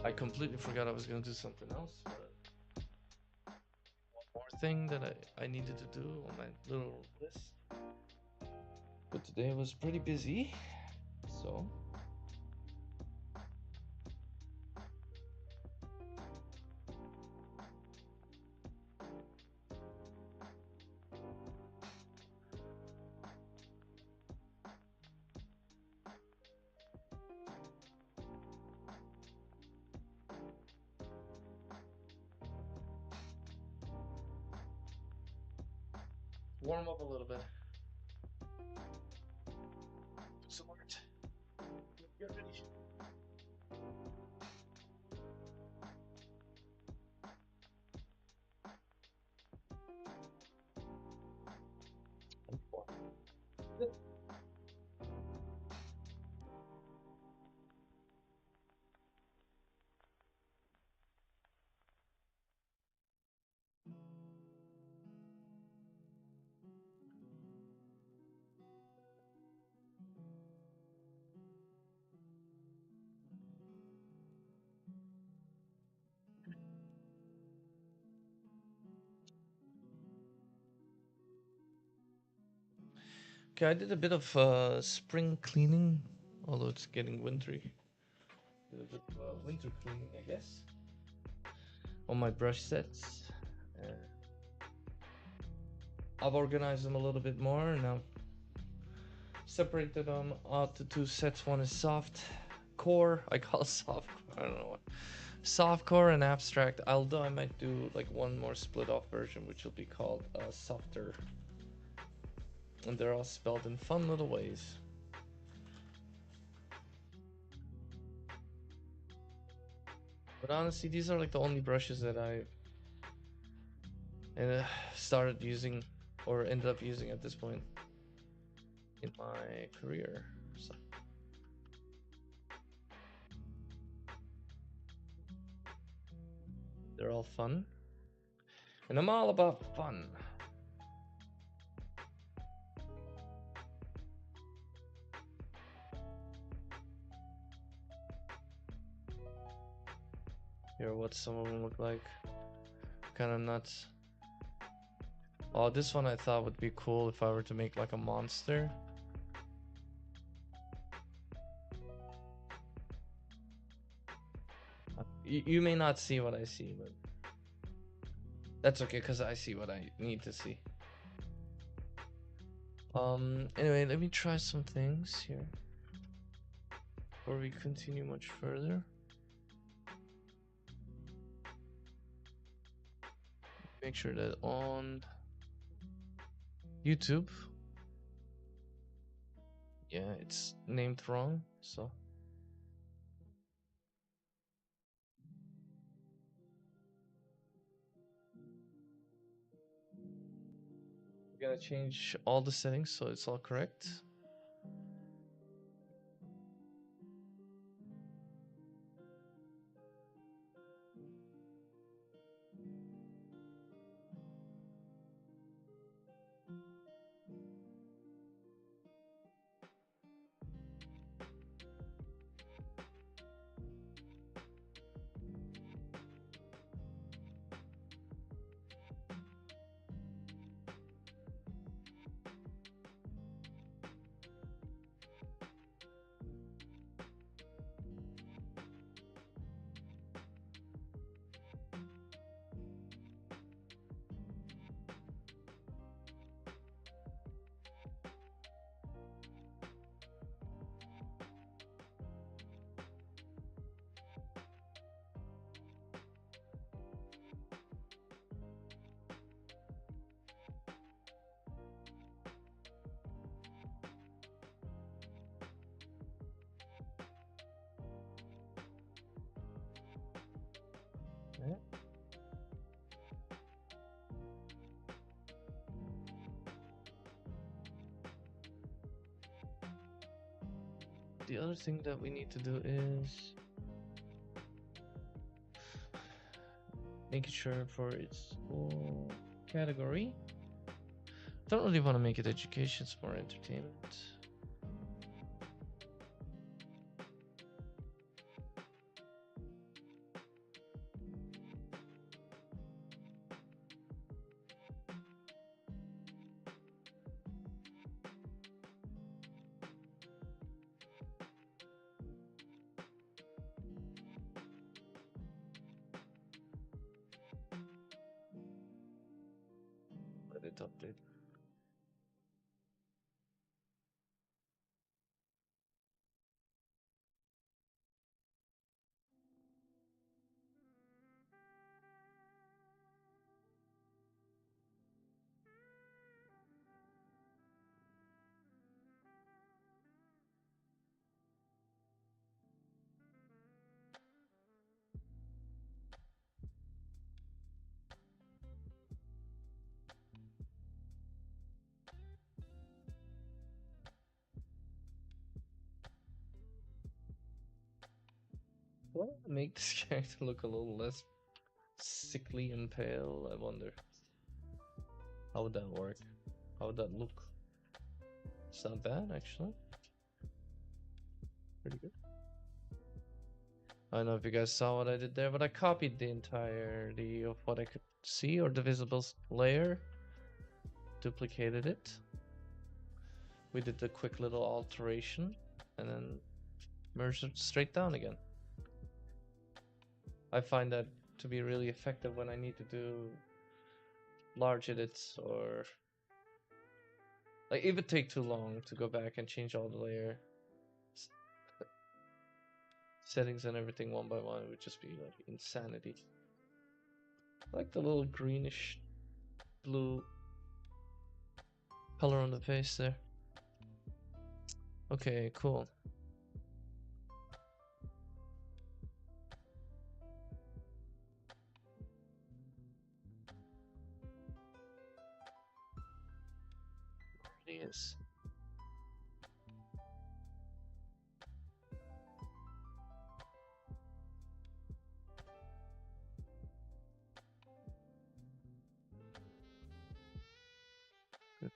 I completely forgot I was gonna do something else, but one more thing that I needed to do on my little list. But today was pretty busy, so warm up a little bit. Do some art. Get ready. Okay, I did a bit of spring cleaning, although it's getting wintry. Did a bit of winter cleaning, I guess, on my brush sets. Uh, I've organized them a little bit more, and I've separated them out to two sets. One is soft core. I call it soft core. I don't know what. Soft core and abstract. Although I might do like one more split off version, which will be called softer. And they're all spelled in fun little ways. But honestly, these are like the only brushes that I started using or ended up using at this point in my career. So they're all fun. And I'm all about fun. Here, what some of them look like. Kind of nuts. Oh, this one I thought would be cool if I were to make like a monster. You may not see what I see, but that's okay because I see what I need to see. Anyway, let me try some things here before we continue much further. Make sure that on YouTube, yeah, it's named wrong, so we're gonna change all the settings so it's all correct. Yeah. The other thing that we need to do is making sure for its full category. Don't really want to make it education, it's more entertainment. let it update. Well, make this character look a little less sickly and pale. I wonder how would that work? How would that look? It's not bad actually. Pretty good. I don't know if you guys saw what I did there, but I copied the entirety of what I could see or the visible layer, duplicated it. We did the quick little alteration and then merged it straight down again. I find that to be really effective when I need to do large edits, or like it would take too long to go back and change all the layer settings and everything one by one. It would just be like insanity. I like the little greenish blue color on the face there. Okay, cool. There it is. Good.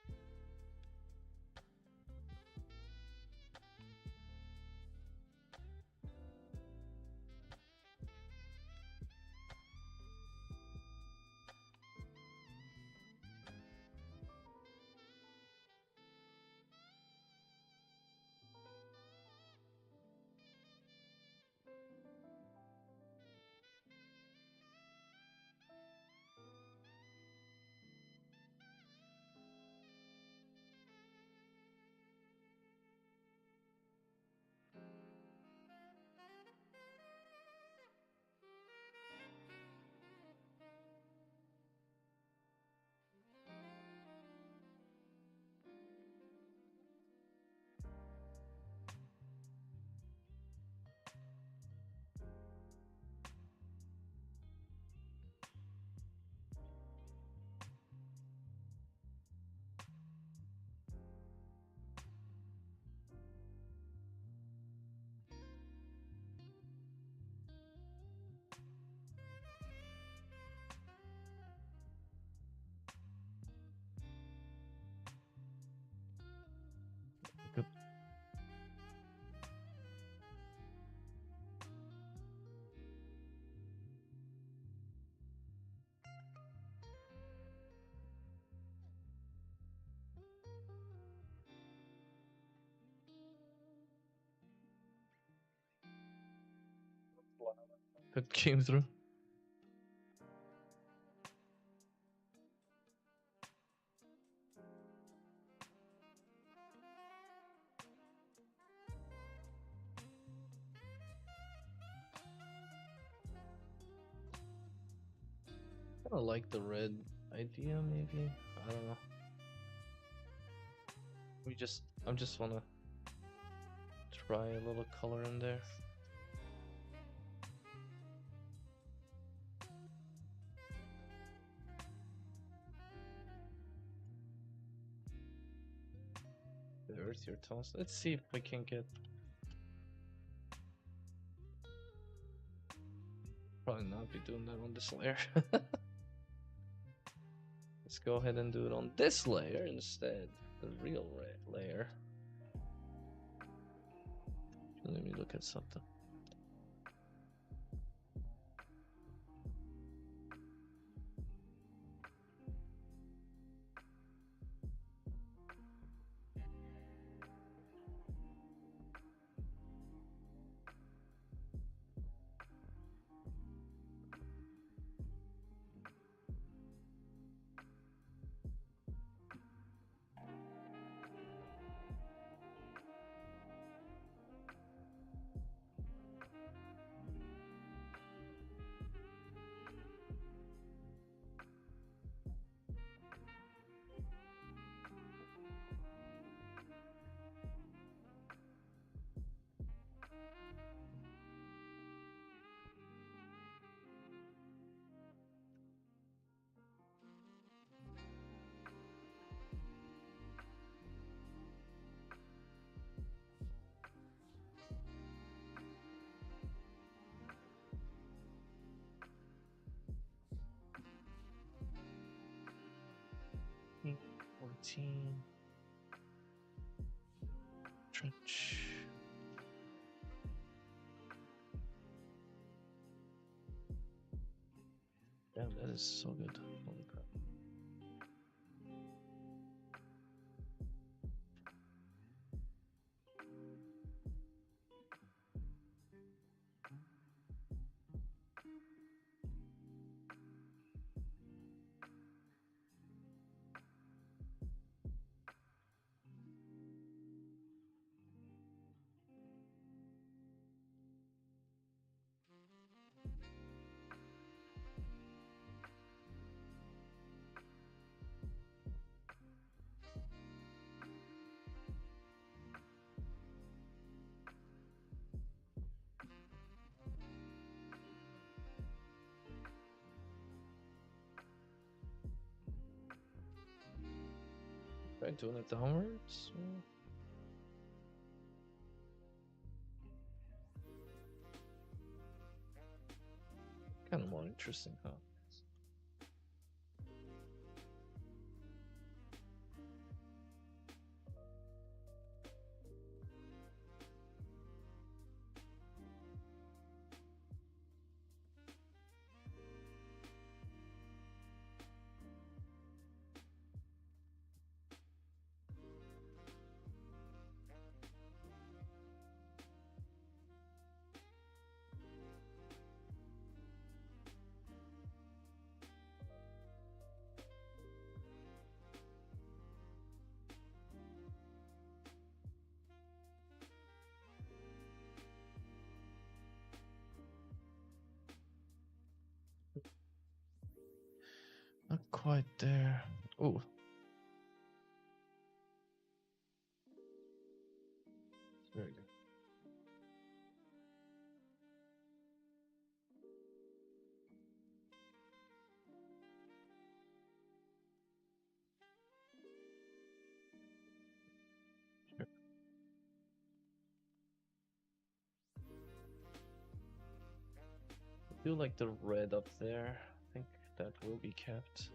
Good. Good came through. I don't like the red idea, maybe. I don't know. I just wanna try a little color in there. The earthier tones. Let's see if we can get. Probably not be doing that on this layer. Let's go ahead and do it on this layer instead. The real layer. Let me look at something. 18. Trench. Damn, that is so good. Holy crap. Try doing it downwards. Kind of more interesting, huh? Not quite there. Oh. Very good. Sure. I do like the red up there. I think that will be kept.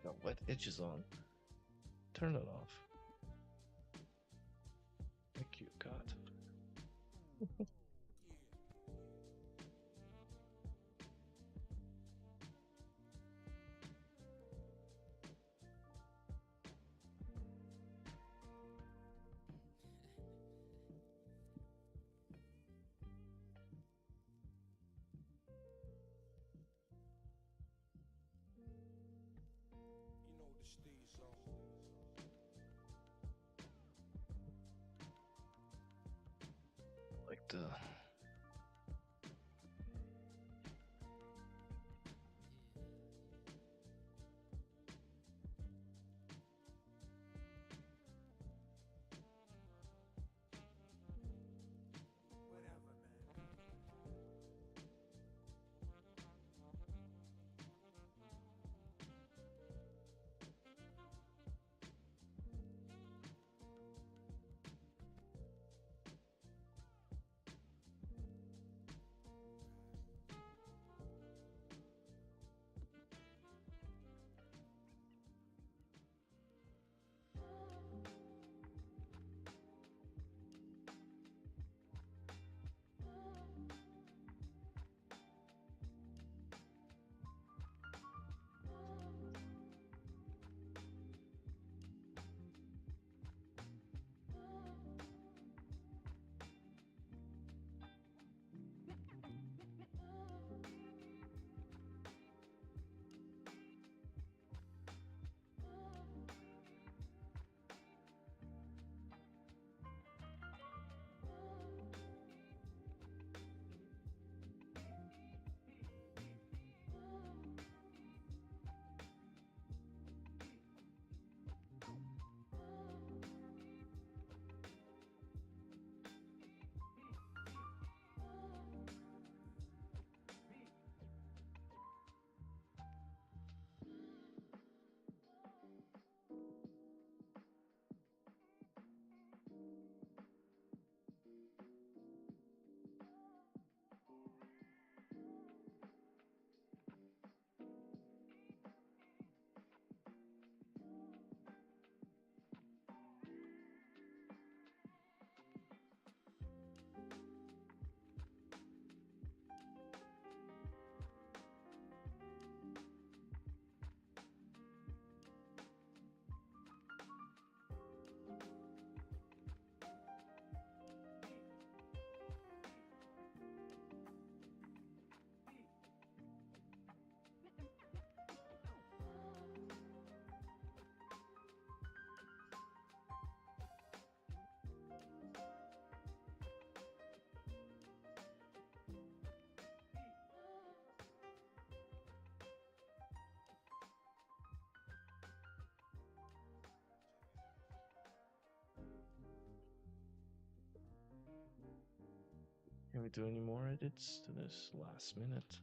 Got wet edges on. Turn it off. Thank you, God. Like the Can we do any more edits to this last minute?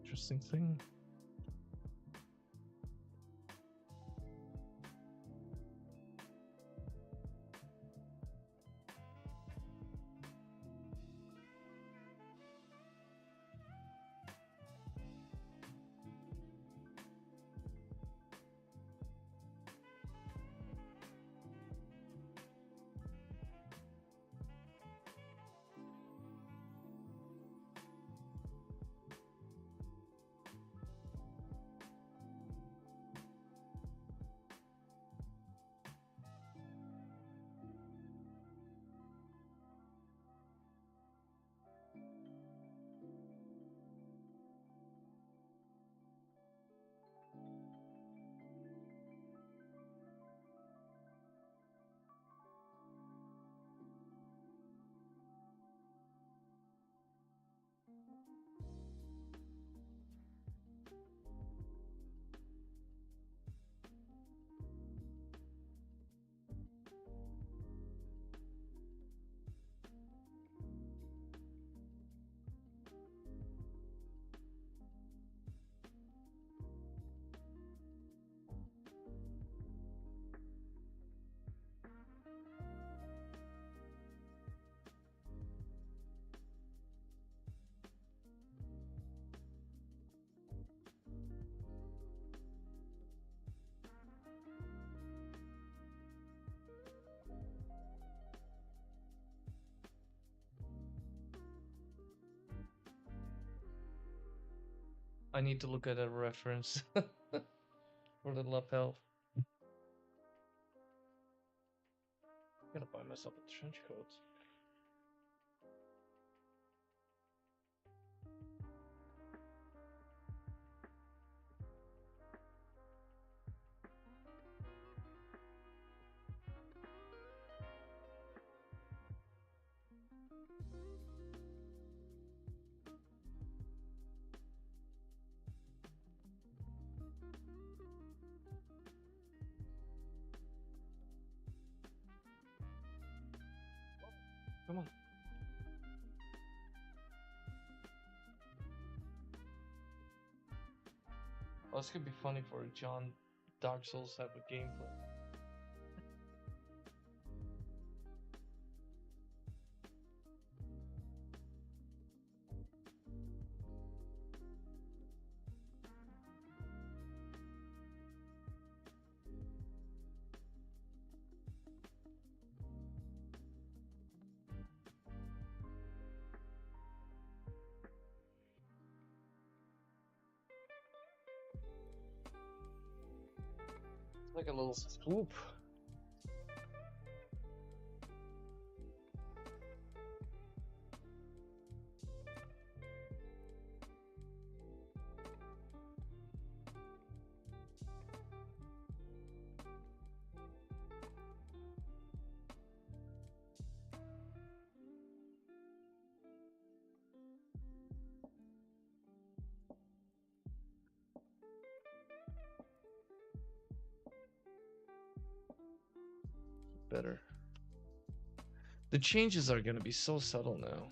Interesting thing. I need to look at a reference for the lapel. I'm gonna buy myself a trench coat. Come on. Oh, this could be funny for John Dark Souls type of gameplay. Like a little swoop. Better. The changes are going to be so subtle now.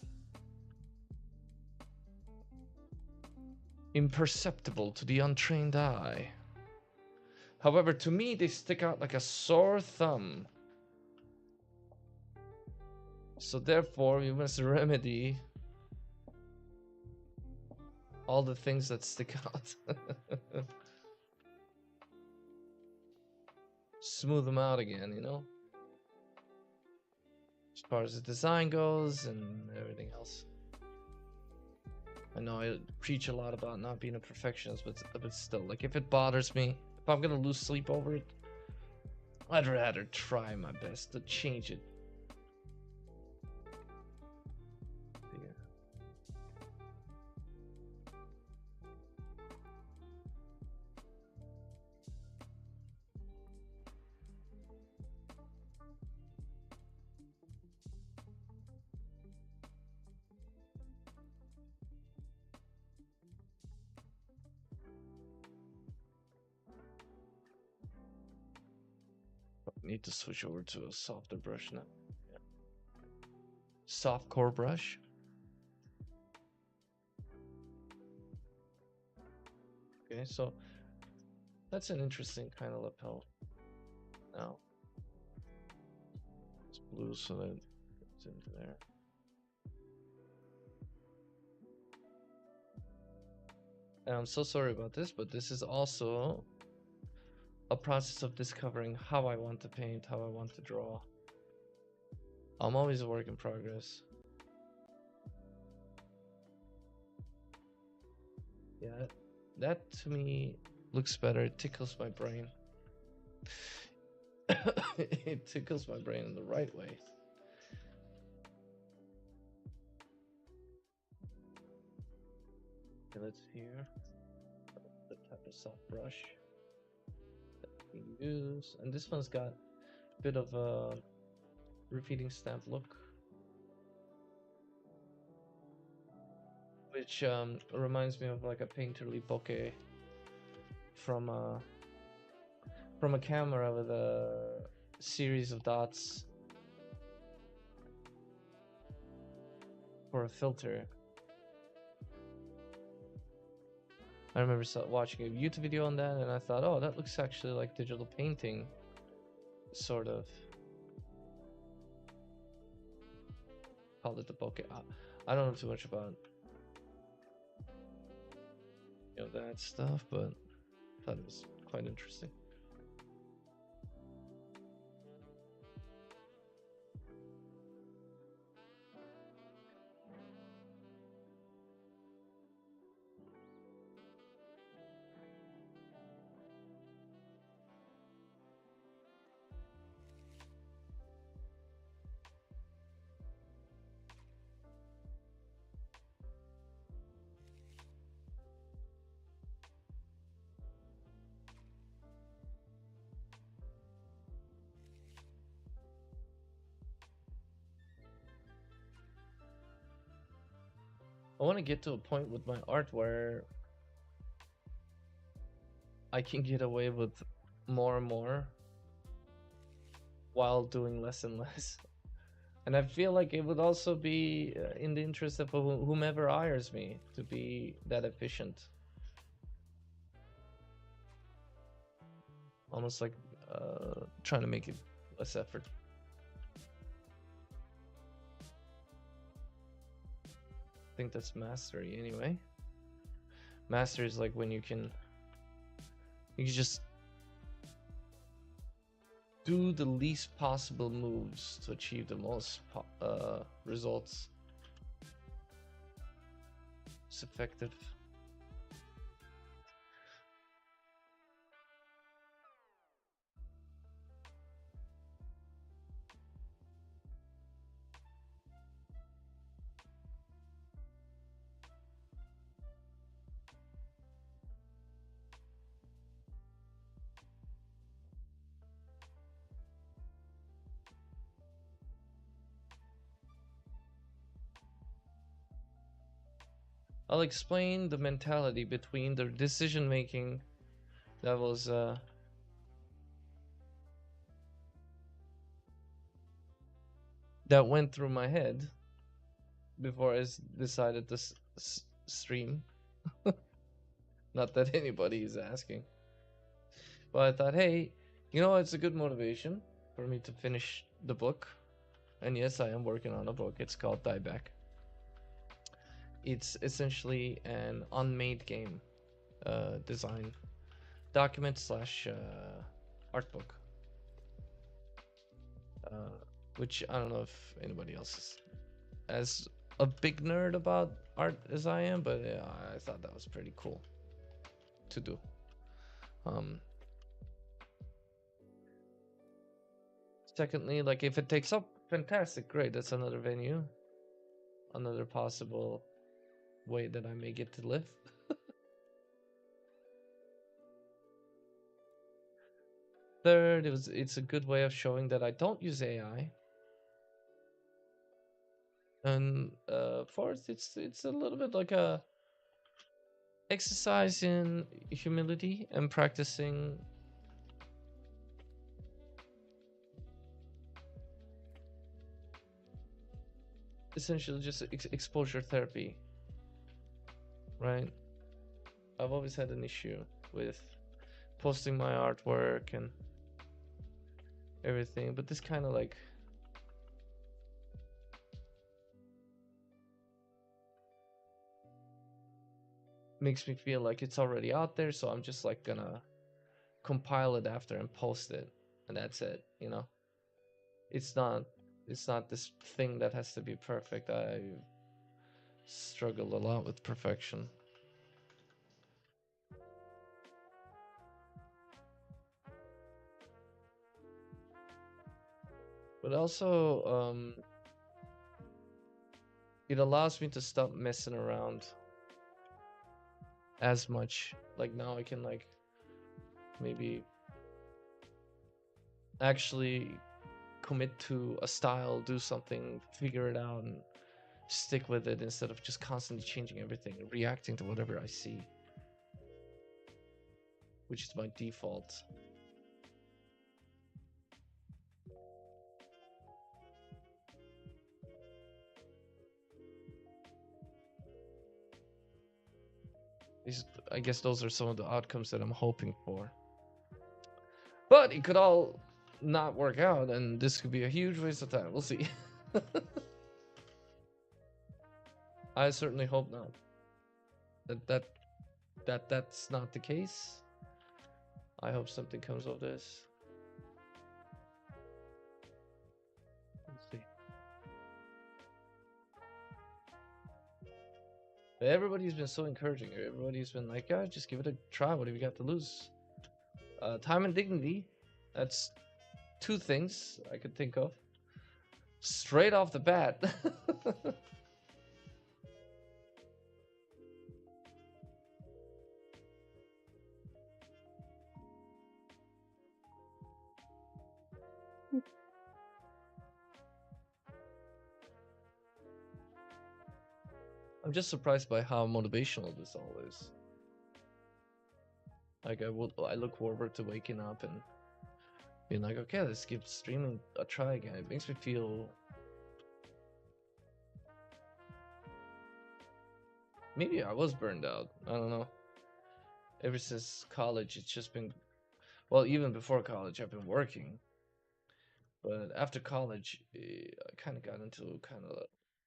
Imperceptible to the untrained eye. However, to me, they stick out like a sore thumb. So therefore, we must remedy all the things that stick out. Smooth them out again, you know? As far as the design goes and everything else. I know I preach a lot about not being a perfectionist, but still, like, if it bothers me, if I'm gonna lose sleep over it, I'd rather try my best to change it. Yeah. Need to switch over to a softer brush now. Yeah. Soft core brush. Okay, so that's an interesting kind of lapel. Now it's blue, so that it's into there. And I'm so sorry about this, but this is also a process of discovering how I want to paint, how I want to draw. I'm always a work in progress. Yeah, that to me looks better. It tickles my brain. It tickles my brain in the right way. Okay, let's hear the type of soft brush that we use. And this one's got a bit of a repeating stamp look, which reminds me of like a painterly bokeh from a camera with a series of dots for a filter. I remember watching a YouTube video on that, and I thought, oh, that looks actually like digital painting, sort of. Called it the bokeh. I don't know too much about that stuff, but I thought it was quite interesting. I want to get to a point with my art where I can get away with more and more while doing less and less. And I feel like it would also be in the interest of whomever hires me to be that efficient. Almost like trying to make it less effort. I think that's mastery anyway. Mastery is like when you can just do the least possible moves to achieve the most results. It's effective. I'll explain the mentality between the decision making that was that went through my head before I decided to stream. Not that anybody is asking, but I thought, hey, you know, it's a good motivation for me to finish the book. And yes, I am working on a book. It's called Dieback. It's essentially an unmade game design document slash art book, which I don't know if anybody else is as a big nerd about art as I am, but yeah, I thought that was pretty cool to do. Secondly, like if it takes up, fantastic, great. That's another venue, another possible way that I may get to live. Third, it's a good way of showing that I don't use AI. And fourth, it's a little bit like a exercise in humility and practicing essentially just exposure therapy, right? I've always had an issue with posting my artwork and everything, but this kind of like makes me feel like it's already out there, so I'm just like gonna compile it after and post it, and that's it, you know. It's not this thing that has to be perfect. I struggle a lot with perfection. But also it allows me to stop messing around as much. Like now I can like maybe actually commit to a style, do something, figure it out, and stick with it instead of just constantly changing everything and reacting to whatever I see, which is my default. I guess those are some of the outcomes that I'm hoping for. But it could all not work out, and this could be a huge waste of time. We'll see. I certainly hope not. That's not the case. I hope something comes of this. Let's see. Everybody's been so encouraging. Everybody's been like, yeah, just give it a try. What have you got to lose? Time and dignity. That's two things I could think of. Straight off the bat. I'm just surprised by how motivational this all is. Like I look forward to waking up and being like, okay, let's give streaming a try again. It makes me feel maybe I was burned out. I don't know. Ever since college, it's just been, well, even before college, I've been working. But after college, I kind of got into kind of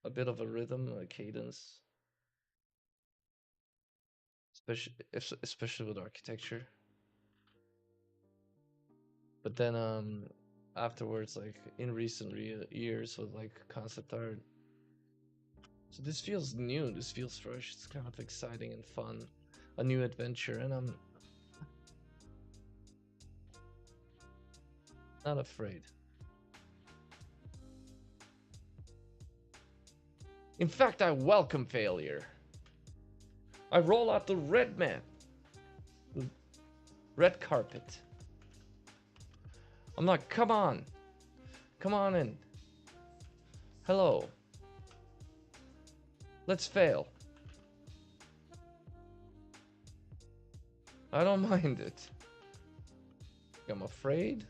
a bit of a rhythm, a cadence, especially with architecture. But then afterwards, like in recent years with like concept art. So this feels new, this feels fresh, it's kind of exciting and fun. A new adventure, and I'm not afraid. In fact, I welcome failure. I roll out the red mat, the red carpet. I'm like, come on in. Hello. Let's fail. I don't mind it. I'm afraid.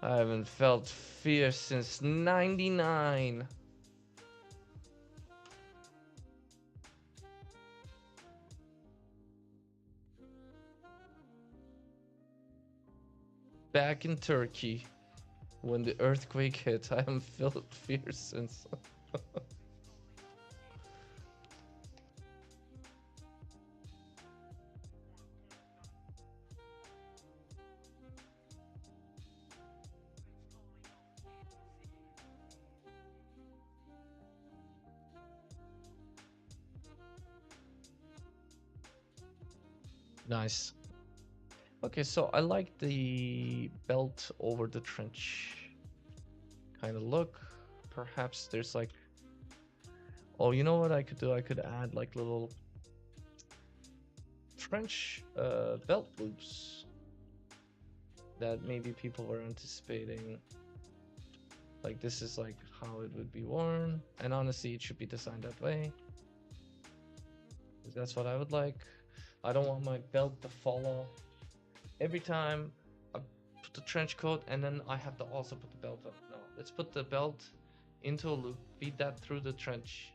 I haven't felt fear since '99. Back in Turkey, when the earthquake hit, I haven't felt fear since. Nice. Okay, so I like the belt over the trench kind of look. Perhaps there's like, oh, you know what I could do? I could add like little trench belt loops that maybe people were anticipating. Like this is like how it would be worn, and honestly, it should be designed that way. That's what I would like. I don't want my belt to fall off every time I put the trench coat, and then I have to also put the belt up. No, let's put the belt into a loop, feed that through the trench.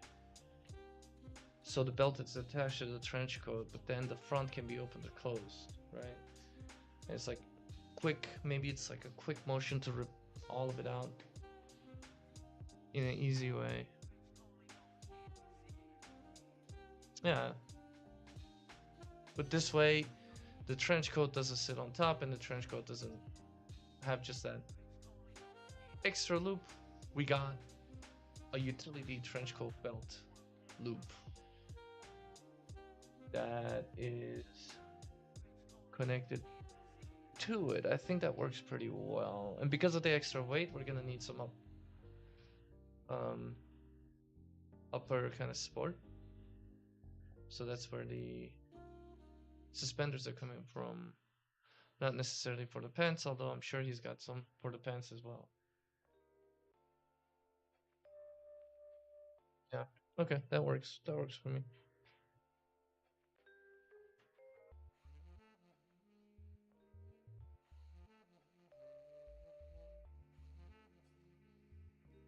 So the belt is attached to the trench coat, but then the front can be opened or closed, right? And it's like quick, maybe it's like a quick motion to rip all of it out in an easy way. Yeah. But this way, the trench coat doesn't sit on top, and the trench coat doesn't have just that extra loop. We got a utility trench coat belt loop that is connected to it. I think that works pretty well. And because of the extra weight, we're gonna need some upper kind of support. So that's where the suspenders are coming from. Not necessarily for the pants, although I'm sure he's got some for the pants as well. Yeah. Okay, that works. That works for me.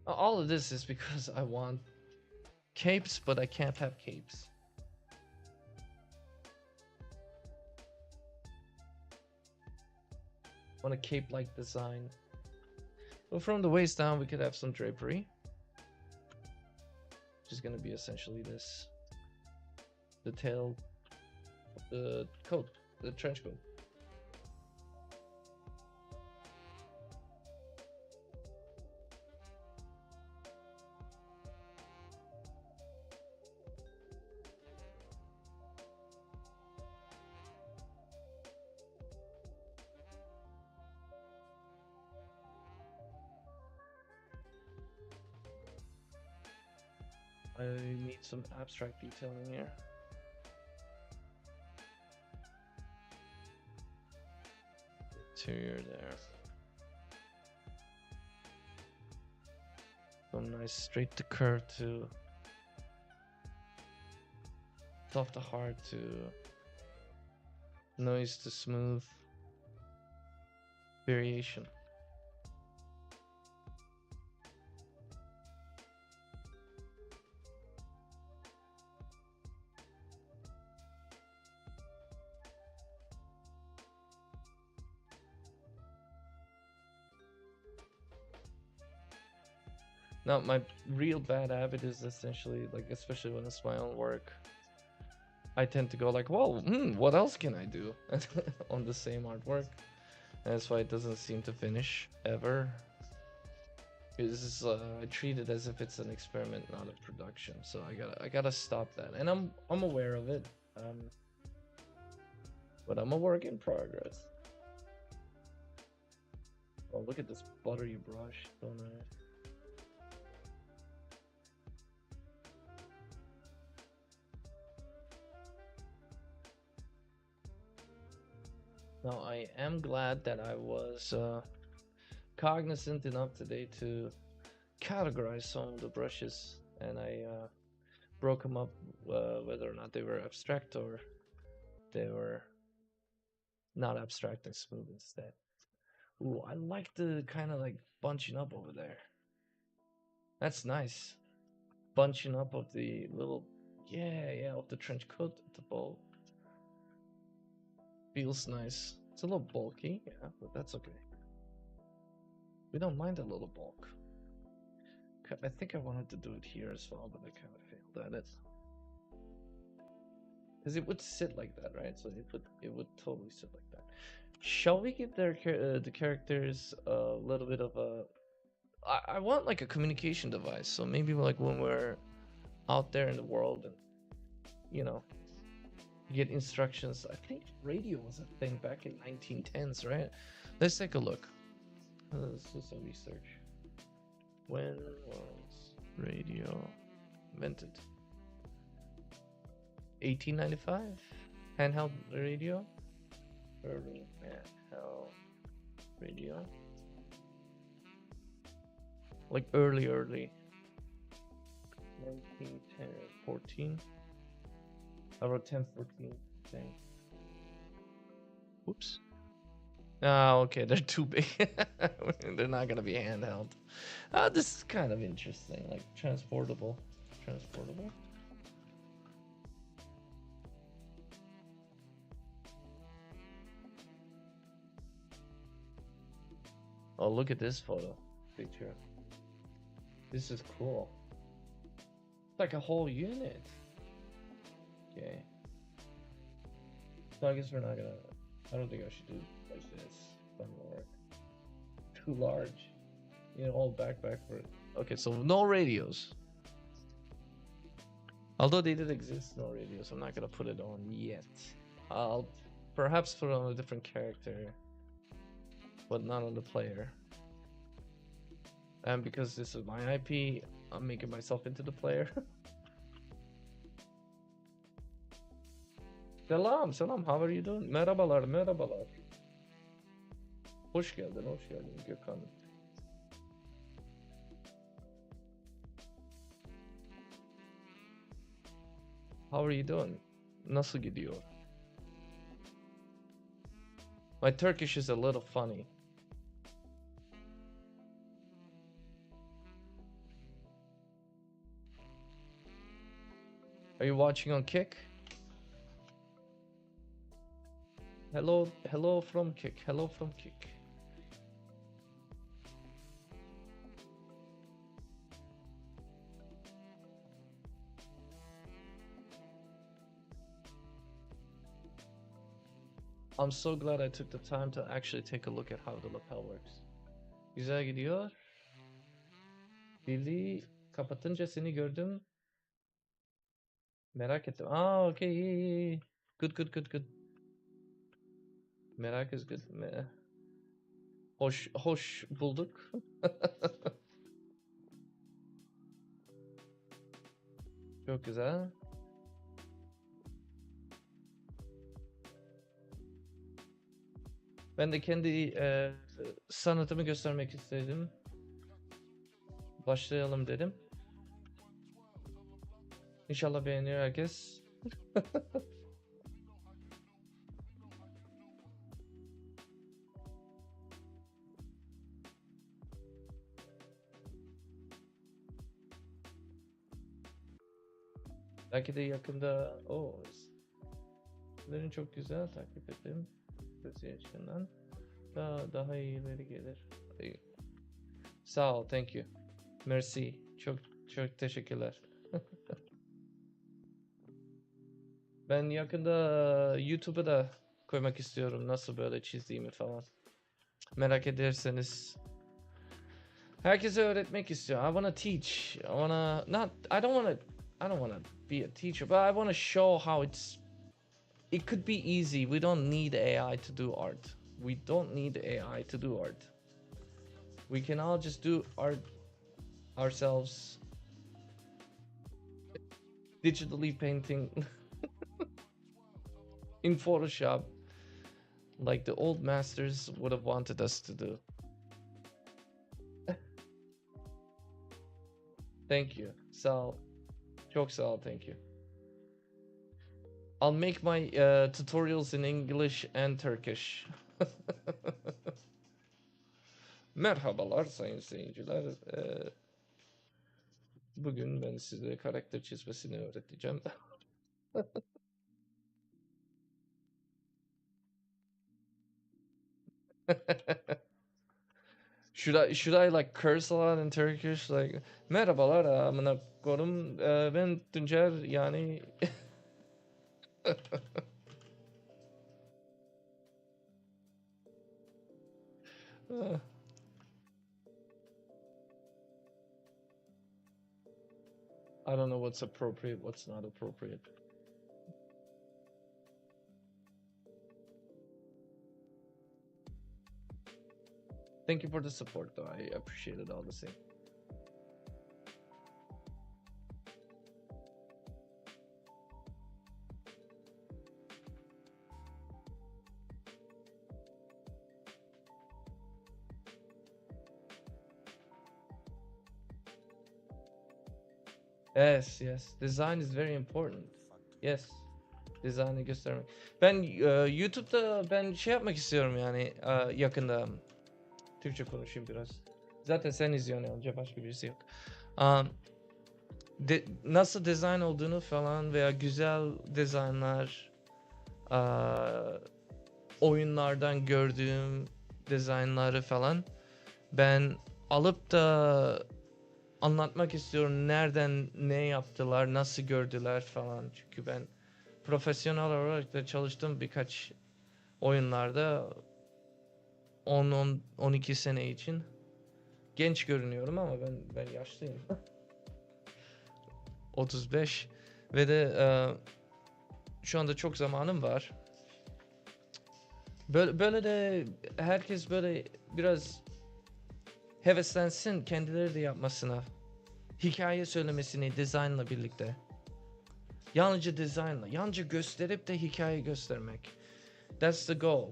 All of this is because I want capes, but I can't have capes. I want a cape-like design. Well, from the waist down, we could have some drapery, which is gonna be essentially this. The tail of the coat, the trench coat. I need some abstract detailing here. Interior there. Some nice straight to curve to soft to hard to noise to smooth variation. Now, my real bad habit is essentially like, especially when it's my own work, I tend to go like, well, what else can I do on the same artwork? And that's why it doesn't seem to finish ever. Because I treat it as if it's an experiment, not a production. So I gotta stop that, and I'm aware of it. But I'm a work in progress. Oh, look at this buttery brush, so nice. Now, I am glad that I was cognizant enough today to categorize some of the brushes, and I broke them up whether or not they were abstract or they were not abstract and smooth instead. Ooh, I like the kind of like bunching up over there. That's nice. Bunching up of the little, yeah, of the trench coat at the bow. Feels nice. It's a little bulky, yeah, but that's okay. We don't mind a little bulk. I think I wanted to do it here as well, but I kind of failed at it. Because it would sit like that, right? So it would totally sit like that. Shall we give the characters a little bit of a... I want like a communication device. So maybe like when we're out there in the world and, you know, get instructions. I think radio was a thing back in 1910s, right? Let's take a look. Let's do some research. When was radio invented? 1895? Handheld radio? Early handheld radio? Like early. 1910, 14? I wrote 10, 14 thing. Oops. Oh, okay, they're too big. They're not gonna be handheld. This is kind of interesting, like transportable. Oh, look at this picture. This is cool. It's like a whole unit. Okay. So I guess we're not gonna... I don't think I should do like this. Doesn't work. Too large. You know, all backpack for it. Okay, so no radios. Although they did exist, no radios. I'm not gonna put it on yet. I'll perhaps put it on a different character, but not on the player. And because this is my IP, I'm making myself into the player. Selam, how are you doing? Merhabalar. Hoş geldin Gökhan. How are you doing? Nasıl gidiyor? My Turkish is a little funny. Are you watching on Kick? Hello from Kick. I'm so glad I took the time to actually take a look at how the lapel works. Güzel gidiyor. Billy, kapatınca seni gördüm. Merak ettim. Okay, iyi. Good. Merak is good. Hoş bulduk. Çok güzel. Ben de kendi sanatımı göstermek istedim. Başlayalım dedim. İnşallah beğenir herkes. Belki de yakında sizlerin çok güzel takip ettim. Yaşından daha iyileri gelir. Sağ ol, thank you. Merci. Çok teşekkürler. Ben yakında YouTube'a da koymak istiyorum nasıl böyle çizdiğimi falan. Merak ederseniz. Herkese öğretmek istiyorum. I wanna teach. I don't wanna be a teacher, but I wanna show how it could be easy. We don't need AI to do art. We can all just do art ourselves. Digitally painting in Photoshop like the old masters would have wanted us to do. Thank you. Sal. Çok sağ ol, thank you. I'll make my tutorials in English and Turkish. Merhabalar sayın seyirciler. Bugün ben size karakter çizmesini öğreteceğim. Should I like curse a lot in Turkish? Like merhabalar amına koyayım. Ben Tuncer yani I don't know what's appropriate, what's not appropriate. Thank you for the support though. I appreciate it all the same. Yes, yes. Design is very important. Yes. Design'ı göstermek. Ben YouTube'da ben şey yapmak istiyorum yani yakında. Türkçe konuşayım biraz. Zaten sen izliyorsun önce başka birisi yok. Nasıl dizayn olduğunu falan veya güzel dizaynlar oyunlardan gördüğüm dizaynları falan ben alıp da anlatmak istiyorum nereden ne yaptılar, nasıl gördüler falan. Çünkü ben profesyonel olarak da çalıştım birkaç oyunlarda 10-12 sene için. Genç görünüyorum ama ben yaşlıyım. 35 ve de şu anda çok zamanım var. Böyle de herkes böyle biraz heveslensin kendileri de yapmasına. Hikaye söylemesini dizaynla birlikte. Yalnızca dizaynla, yalnızca gösterip de hikaye göstermek. That's the goal.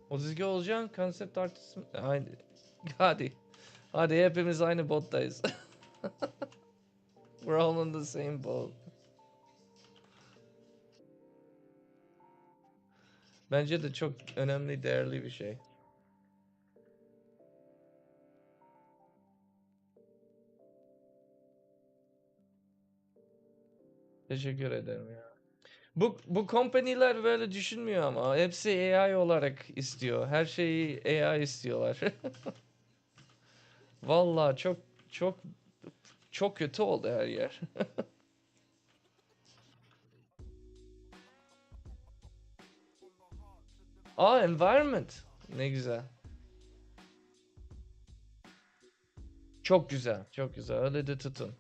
32 olacaksın, konsept artist mi? Hadi. Hadi hepimiz aynı bottayız. We're all in the same boat. Bence de çok önemli, değerli bir şey. Teşekkür ederim ya. Bu company'ler böyle düşünmüyor ama hepsi AI olarak istiyor. Her şeyi AI istiyorlar. Vallahi çok çok kötü oldu her yer. Environment. Ne güzel. Çok güzel. Çok güzel. Öyle de tutun.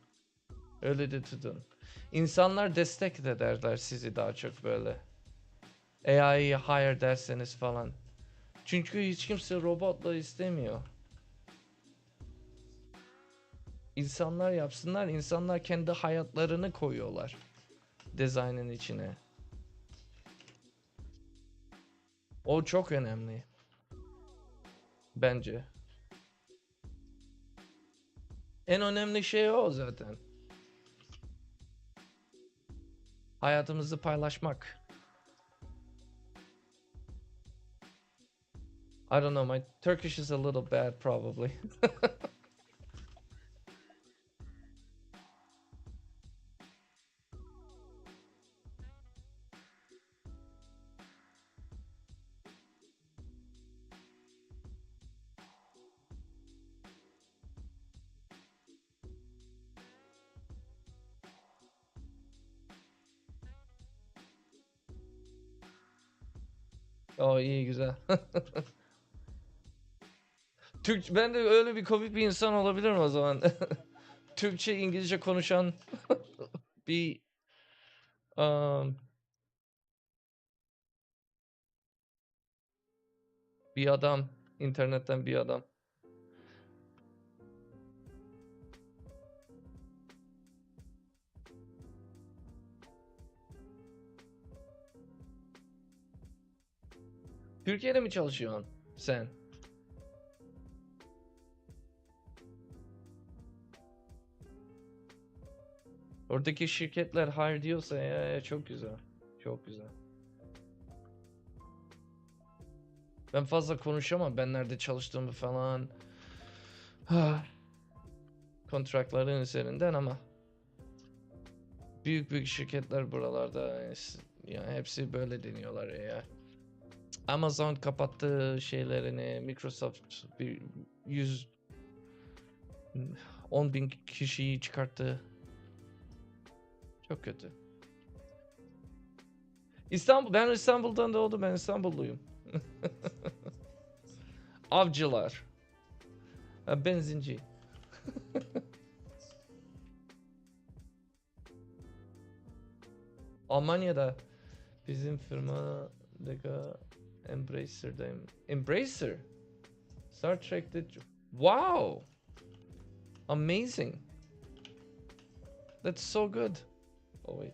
Öyle de tutun. İnsanlar destek de ederler sizi daha çok böyle. AI'yi hire derseniz falan. Çünkü hiç kimse robotla istemiyor. İnsanlar yapsınlar. İnsanlar kendi hayatlarını koyuyorlar dizaynın içine. O çok önemli. Bence. En önemli şey o zaten. Hayatımızı paylaşmak. I don't know, my Turkish is a little bad probably. Oh iyi güzel. Ben de öyle bir komik bir insan olabilirim o zaman. Türkçe, İngilizce konuşan bir um, bir adam, internetten bir adam. Türkiye'de mi çalışıyorsun sen? Oradaki şirketler hire diyorsa ya çok güzel. Çok güzel. Ben fazla konuşamam. Ben nerede çalıştığımı falan. Kontratların üzerinden ama büyük büyük şirketler buralarda yani hepsi böyle deniyorlar ya. Amazon kapattı şeylerini, Microsoft bir 10 bin kişiyi çıkarttı. Çok kötü. Ben İstanbul'dan doğdum, ben İstanbulluyum. Avcılar. Ha, benzinci. Almanya'da bizim firma Embracer'dayım. Embracer? Star Trek'te... Wow! Amazing. That's so good. Oh wait.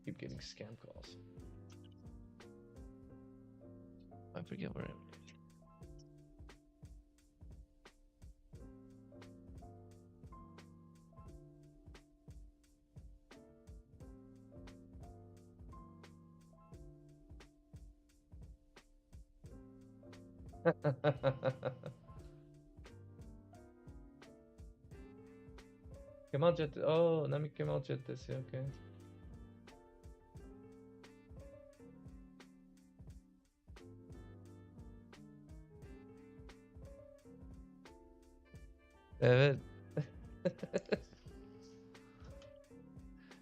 Keep getting scam calls. I forget where I am. Kemal Caddesi. Oh, Namık Kemal Caddesi. Okay. Evet.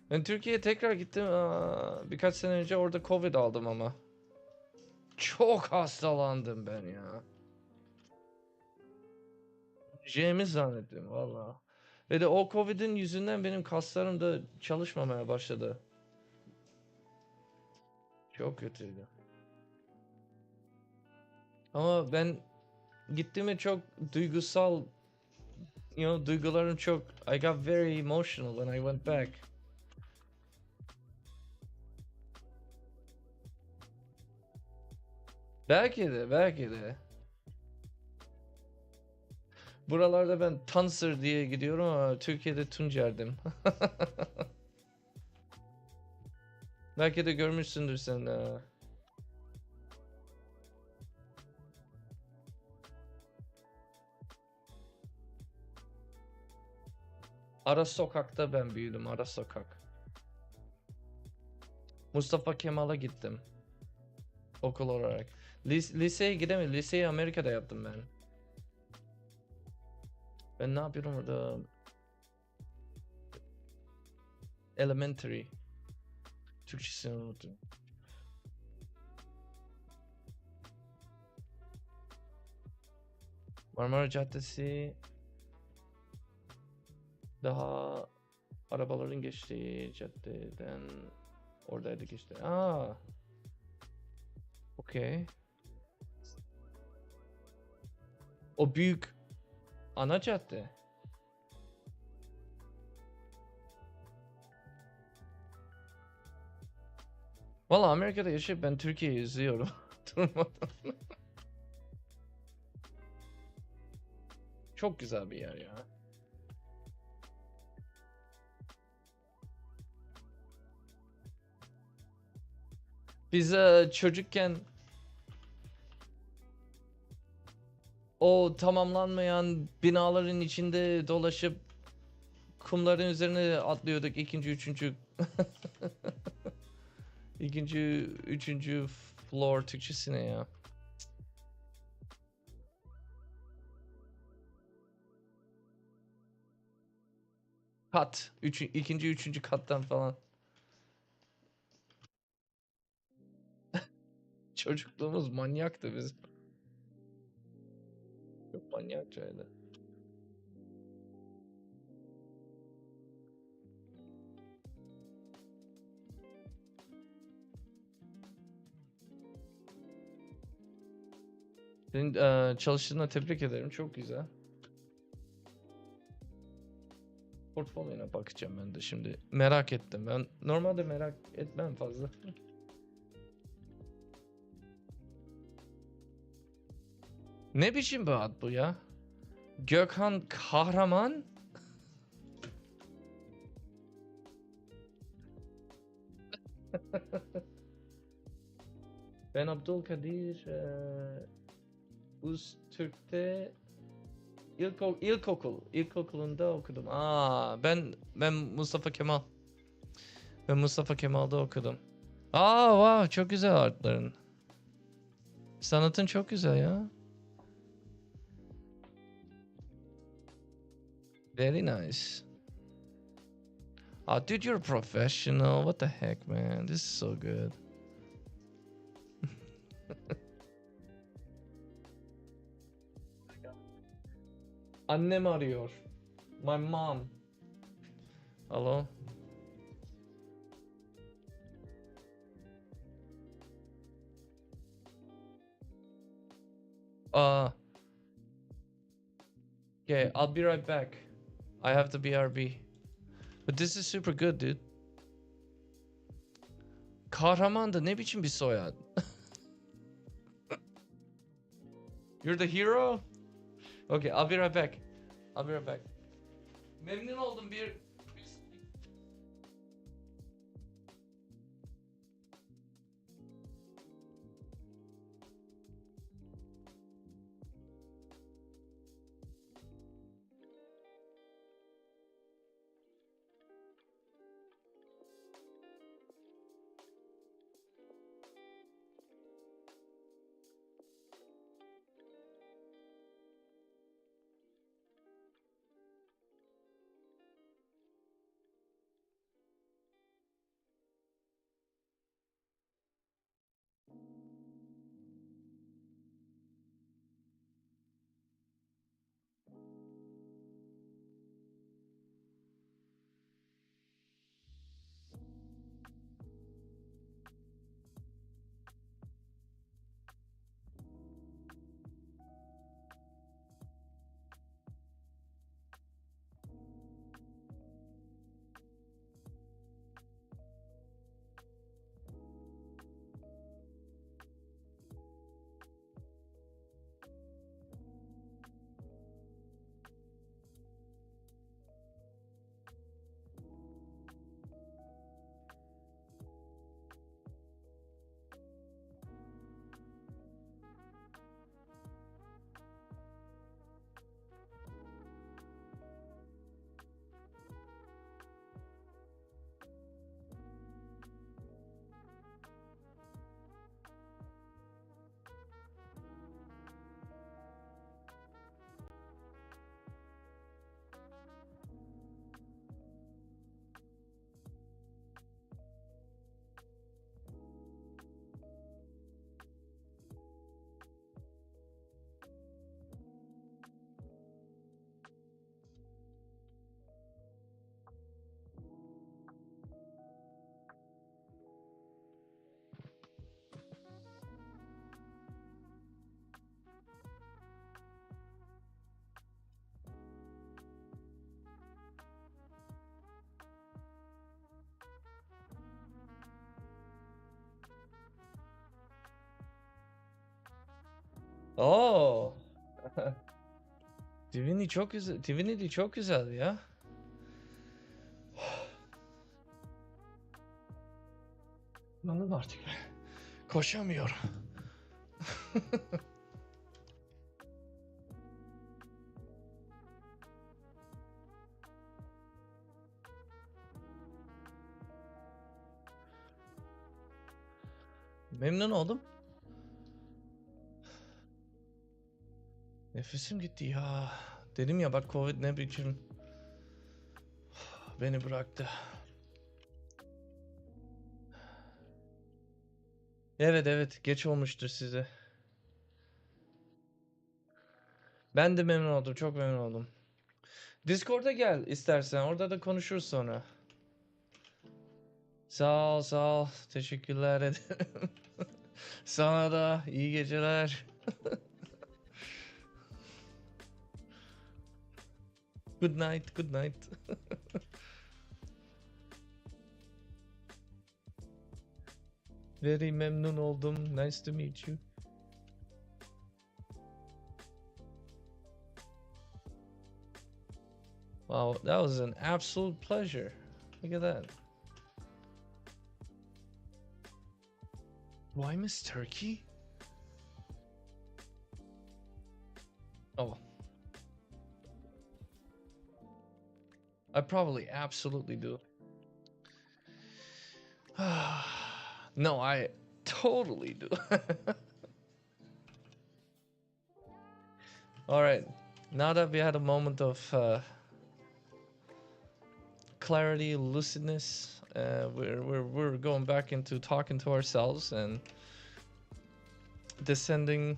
Ben Türkiye'ye tekrar gittim. Birkaç sene önce orada Covid aldım ama. Çok hastalandım ben ya. J'mi zannettim valla. Ve de o Covid'in yüzünden benim kaslarım da çalışmamaya başladı. Çok kötüydü. Ama ben gittiğimde çok duygusal, duygularım çok. I got very emotional when I went back. Belki de, belki de. Buralarda ben Tansır diye gidiyorum ama Türkiye'de Tuncer'dim. Belki de görmüşsündür sen. Ara sokakta ben büyüdüm, ara sokak. Mustafa Kemal'a gittim. Okul olarak. Liseye gidemedim. Liseyi Amerika'da yaptım ben. Ben ne yapıyorum orada? Elementary. Türkçesini unuttum. Marmara Caddesi. Daha arabaların geçtiği caddeden oradaydık işte. Okey. O büyük ana cadde. Valla Amerika'da yaşayıp ben Türkiye'yi izliyorum. Durmadan. Çok güzel bir yer ya. Biz çocukken o tamamlanmayan binaların içinde dolaşıp kumların üzerine atlıyorduk ikinci, üçüncü floor Türkçesi ne ya? Kat. İkinci, üçüncü kattan falan. Çocukluğumuz manyaktı bizim. Çok manyakçaydı. Senin çalıştığına tebrik ederim. Çok güzel. Portfolyona bakacağım ben de şimdi. Merak ettim. Ben normalde merak etmem fazla. Ne biçim bir ad bu ya? Gökhan Kahraman? Ben Abdülkadir Öztürk'te ilkokulunda okudum. Ben Mustafa Kemal. Ben Mustafa Kemal'da okudum. Wow, çok güzel artların. Sanatın çok güzel ya. Very nice. Dude, you're a professional. What the heck, man? This is so good. Annem arıyor. My mom. Hello? Okay, I'll be right back. I have the BRB. But this is super good, dude. Kahraman da ne biçim bir soyad? You're the hero? Okay, I'll be right back. I'll be right back. Memnun oldum bir... Oh. Divinity çok güzel. Divinity çok güzel ya. Anladım artık ben. Koşamıyorum. Memnun oldum. Nefesim gitti ya. Dedim ya bak Covid ne biçim beni bıraktı. Evet geç olmuştur size. Ben de memnun oldum. Çok memnun oldum. Discord'a gel istersen. Orada da konuşuruz sonra. Sağ ol. Teşekkürler ederim. Sana da iyi geceler. Good night. Very memnun oldum. Nice to meet you. Wow, that was an absolute pleasure. Look at that. Do I miss Turkey? Oh. I probably absolutely do. No, I totally do. All right. Now that we had a moment of clarity, lucidness, we're going back into talking to ourselves and descending,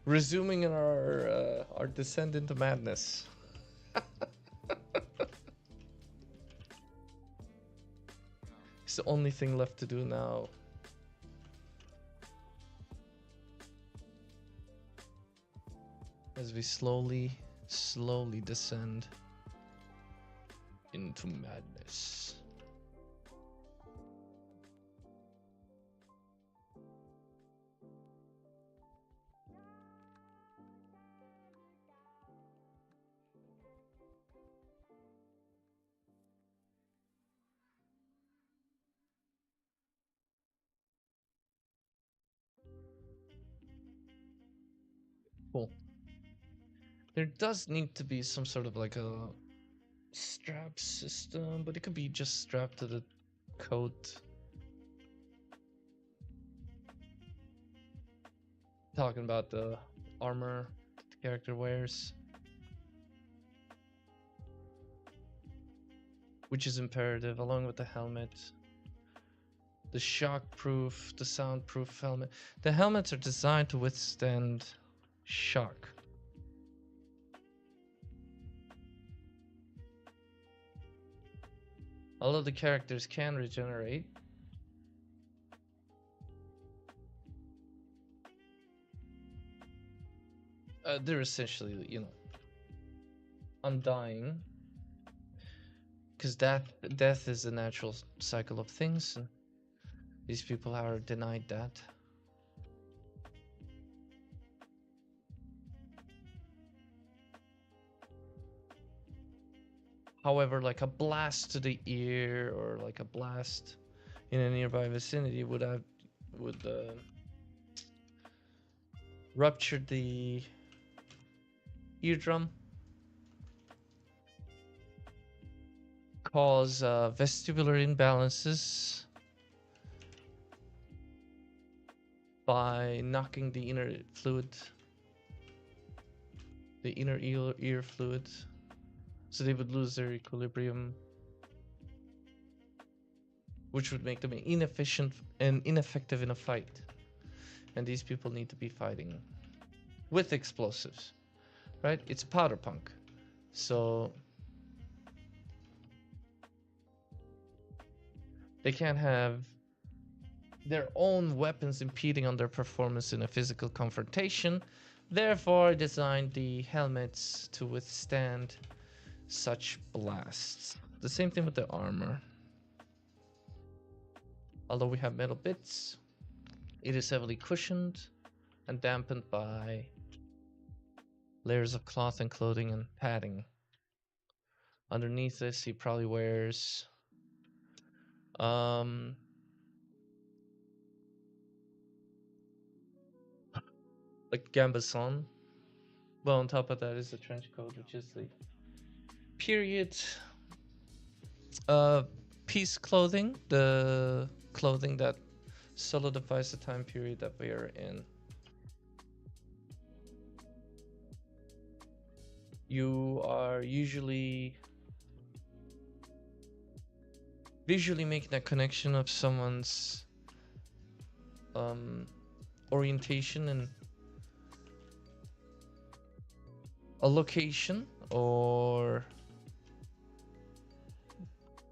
resuming in our descent into madness. It's the only thing left to do now. As we slowly descend into madness. Cool. There does need to be some sort of like a strap system, but it could be just strapped to the coat. Talking about the armor the character wears, which is imperative, along with the helmet. The shock-proof, the soundproof helmet. The helmets are designed to withstand shock. Although the characters can regenerate, they're essentially, you know, undying. Because death is a natural cycle of things. And these people are denied that. However, like a blast to the ear or like a blast in a nearby vicinity would rupture the eardrum, cause vestibular imbalances by knocking the inner fluid, the inner ear fluid, so they would lose their equilibrium, which would make them inefficient and ineffective in a fight. And these people need to be fighting with explosives, right? It's powder punk, so they can't have their own weapons impeding on their performance in a physical confrontation. Therefore, designed the helmets to withstand such blasts. The same thing with the armor. Although we have metal bits, it is heavily cushioned and dampened by layers of cloth and clothing and padding. Underneath this, he probably wears like gambeson. Well, on top of that is the trench coat, which is the period piece clothing, the clothing that solidifies the time period that we are in. You are usually visually making a connection of someone's orientation and a location or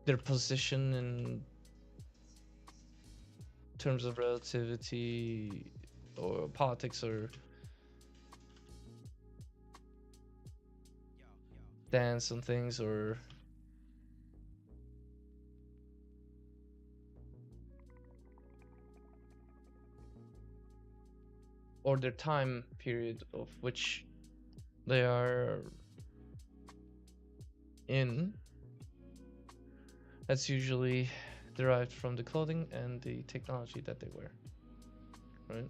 their position in terms of relativity or politics or dance on things or their time period of which they are in. That's usually derived from the clothing and the technology that they wear. right?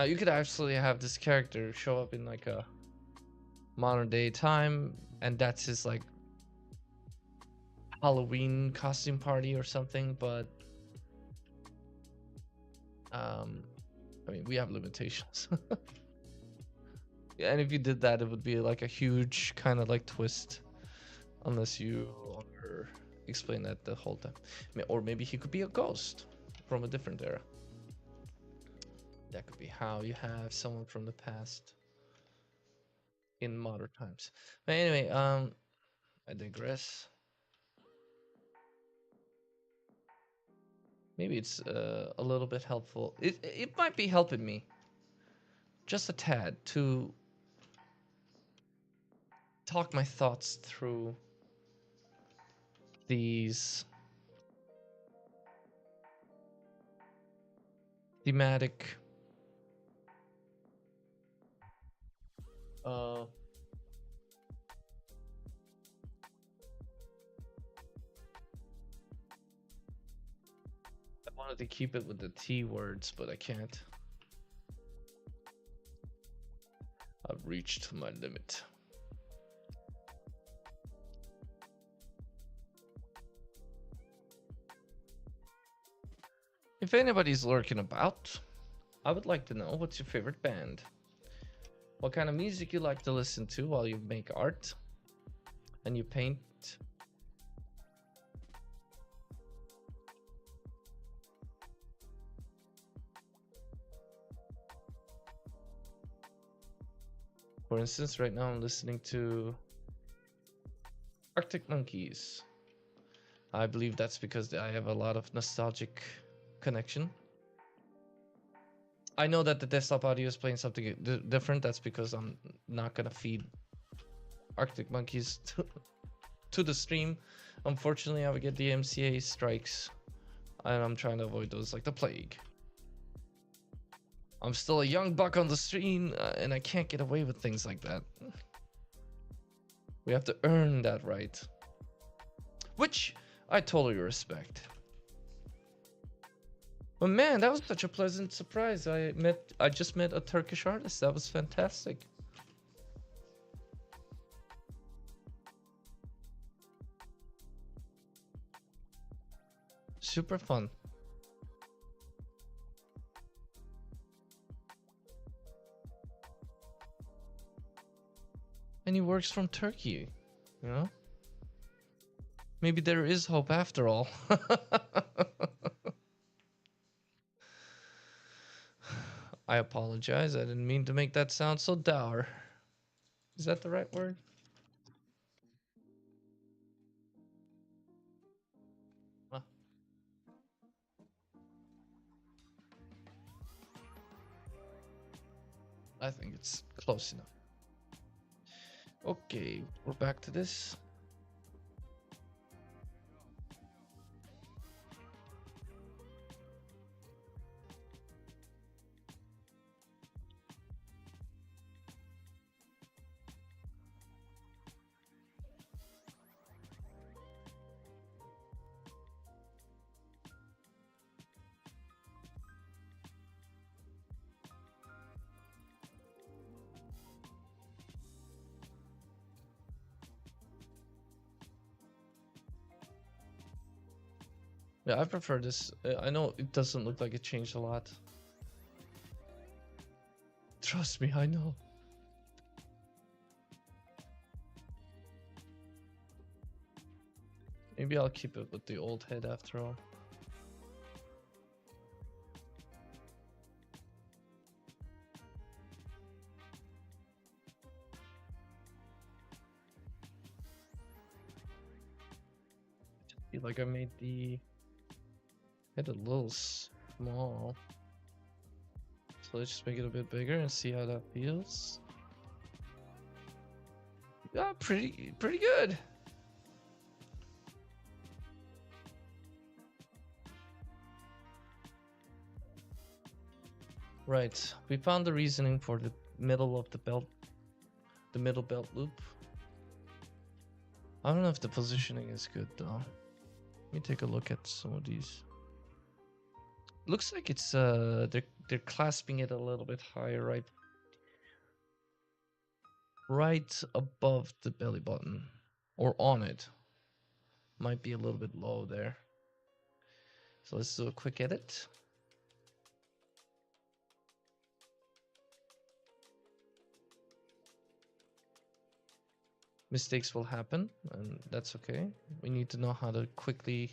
You could actually have this character show up in like a modern day time, and that's his like Halloween costume party or something. But I mean, we have limitations. Yeah, and if you did that, it would be like a huge kind of like twist, unless you or explain that the whole time. Or maybe he could be a ghost from a different era. That could be how you have someone from the past in modern times. But anyway, I digress. Maybe it's a little bit helpful. It might be helping me just a tad to talk my thoughts through these thematic I wanted to keep it with the T words, but I can't. I've reached my limit. If anybody's lurking about, I would like to know what's your favorite band? What kind of music you like to listen to while you make art and you paint? For instance, right now I'm listening to Arctic Monkeys. I believe that's because I have a lot of nostalgic connection. I know that the desktop audio is playing something different. That's because I'm not gonna feed Arctic Monkeys to the stream. Unfortunately, I would get the MCA strikes, and I'm trying to avoid those like the plague. I'm still a young buck on the stream, and I can't get away with things like that. We have to earn that right, which I totally respect. But man, that was such a pleasant surprise. I just met a Turkish artist. That was fantastic. Super fun. And he works from Turkey, you know? Maybe there is hope after all. I apologize. I didn't mean to make that sound so dour. Is that the right word? Huh. I think it's close enough. Okay, we're back to this. Yeah, I prefer this. I know it doesn't look like it changed a lot. Trust me, I know. Maybe I'll keep it with the old head after all. I feel like I made the head a little small. So let's just make it a bit bigger and see how that feels. Yeah, pretty good. Right, we found the reasoning for the middle of the belt, the middle belt loop. I don't know if the positioning is good though. Let me take a look at some of these. Looks like it's they're clasping it a little bit higher, right above the belly button, or on it. Might be a little bit low there. So let's do a quick edit. Mistakes will happen, and that's okay. We need to know how to quickly.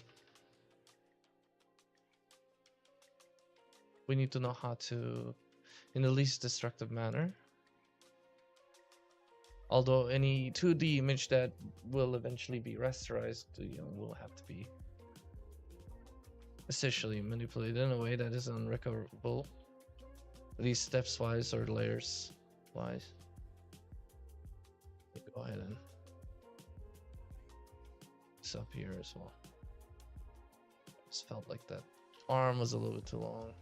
We need to know how to, in the least destructive manner. Although any 2D image that will eventually be rasterized, will have to be essentially manipulated in a way that is unrecoverable, at least steps wise or layers wise. Go ahead and it's up here as well. Just felt like that arm was a little bit too long.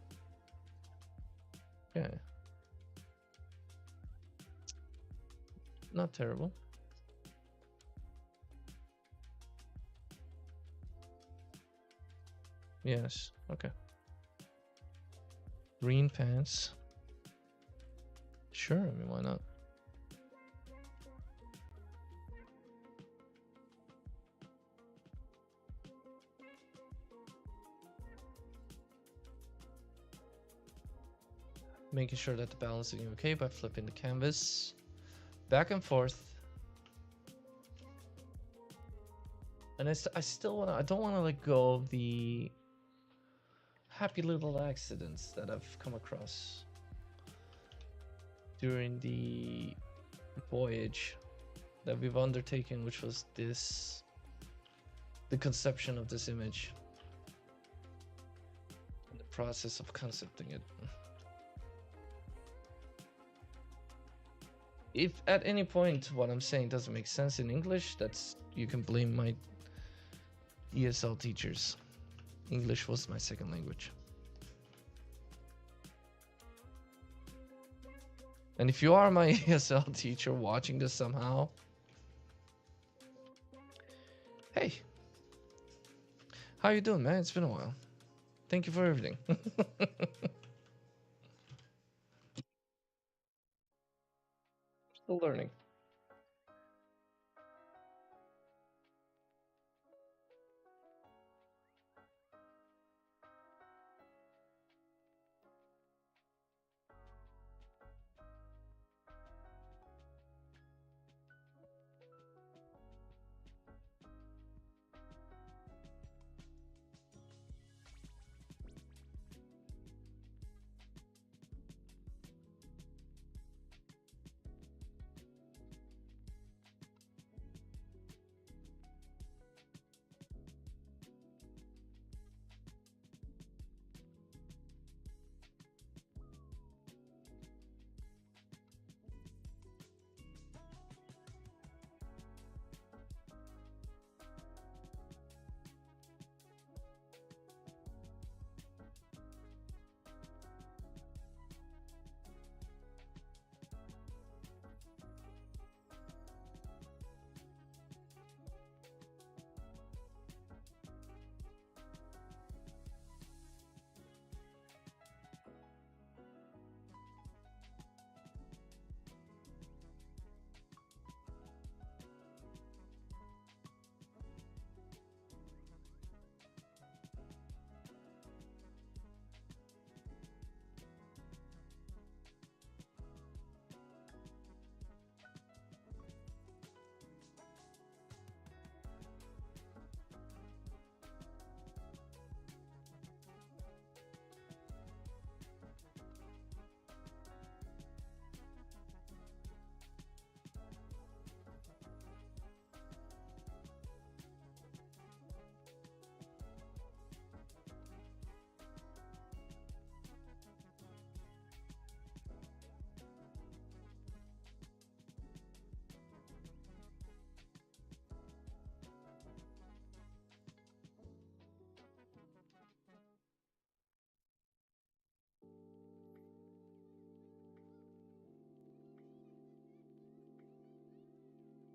Okay. Not terrible. Yes, okay. Green pants. Sure, I mean, why not? Making sure that the balancing is okay by flipping the canvas back and forth. And I still want to, I don't want to let go of the happy little accidents that I've come across during the voyage that we've undertaken, which was the conception of this image, and the process of concepting it. If at any point what I'm saying doesn't make sense in English, you can blame my ESL teachers. English was my second language. And if you are my ESL teacher watching this somehow, hey, how you doing, man? It's been a while. Thank you for everything. Still learning.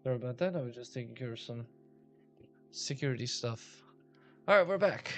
Sorry about that. I was just taking care of some security stuff. All right, we're back.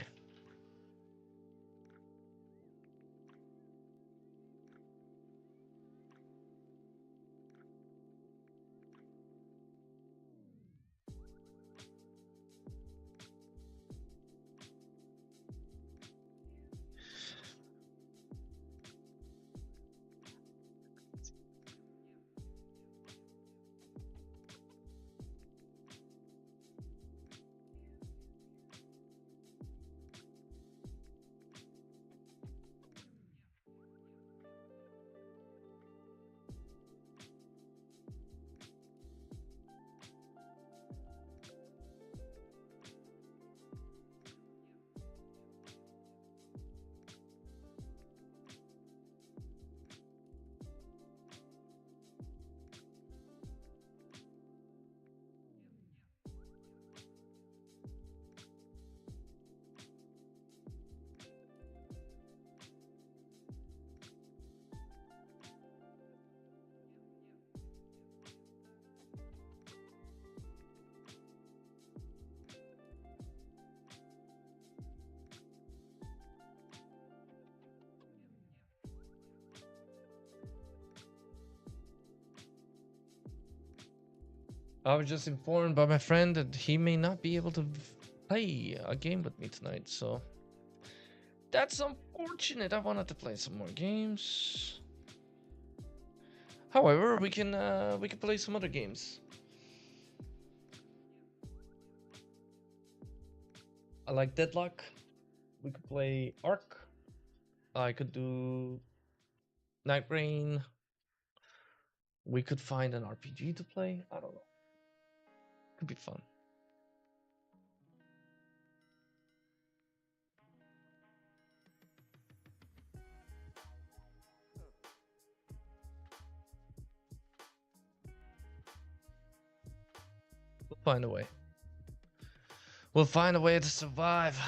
I was just informed by my friend that he may not be able to play a game with me tonight, so that's unfortunate. I wanted to play some more games. However, we can play some other games. I like Deadlock. We could play Ark. I could do Night Rain. We could find an RPG to play. I don't know. Could be fun. We'll find a way. We'll find a way to survive.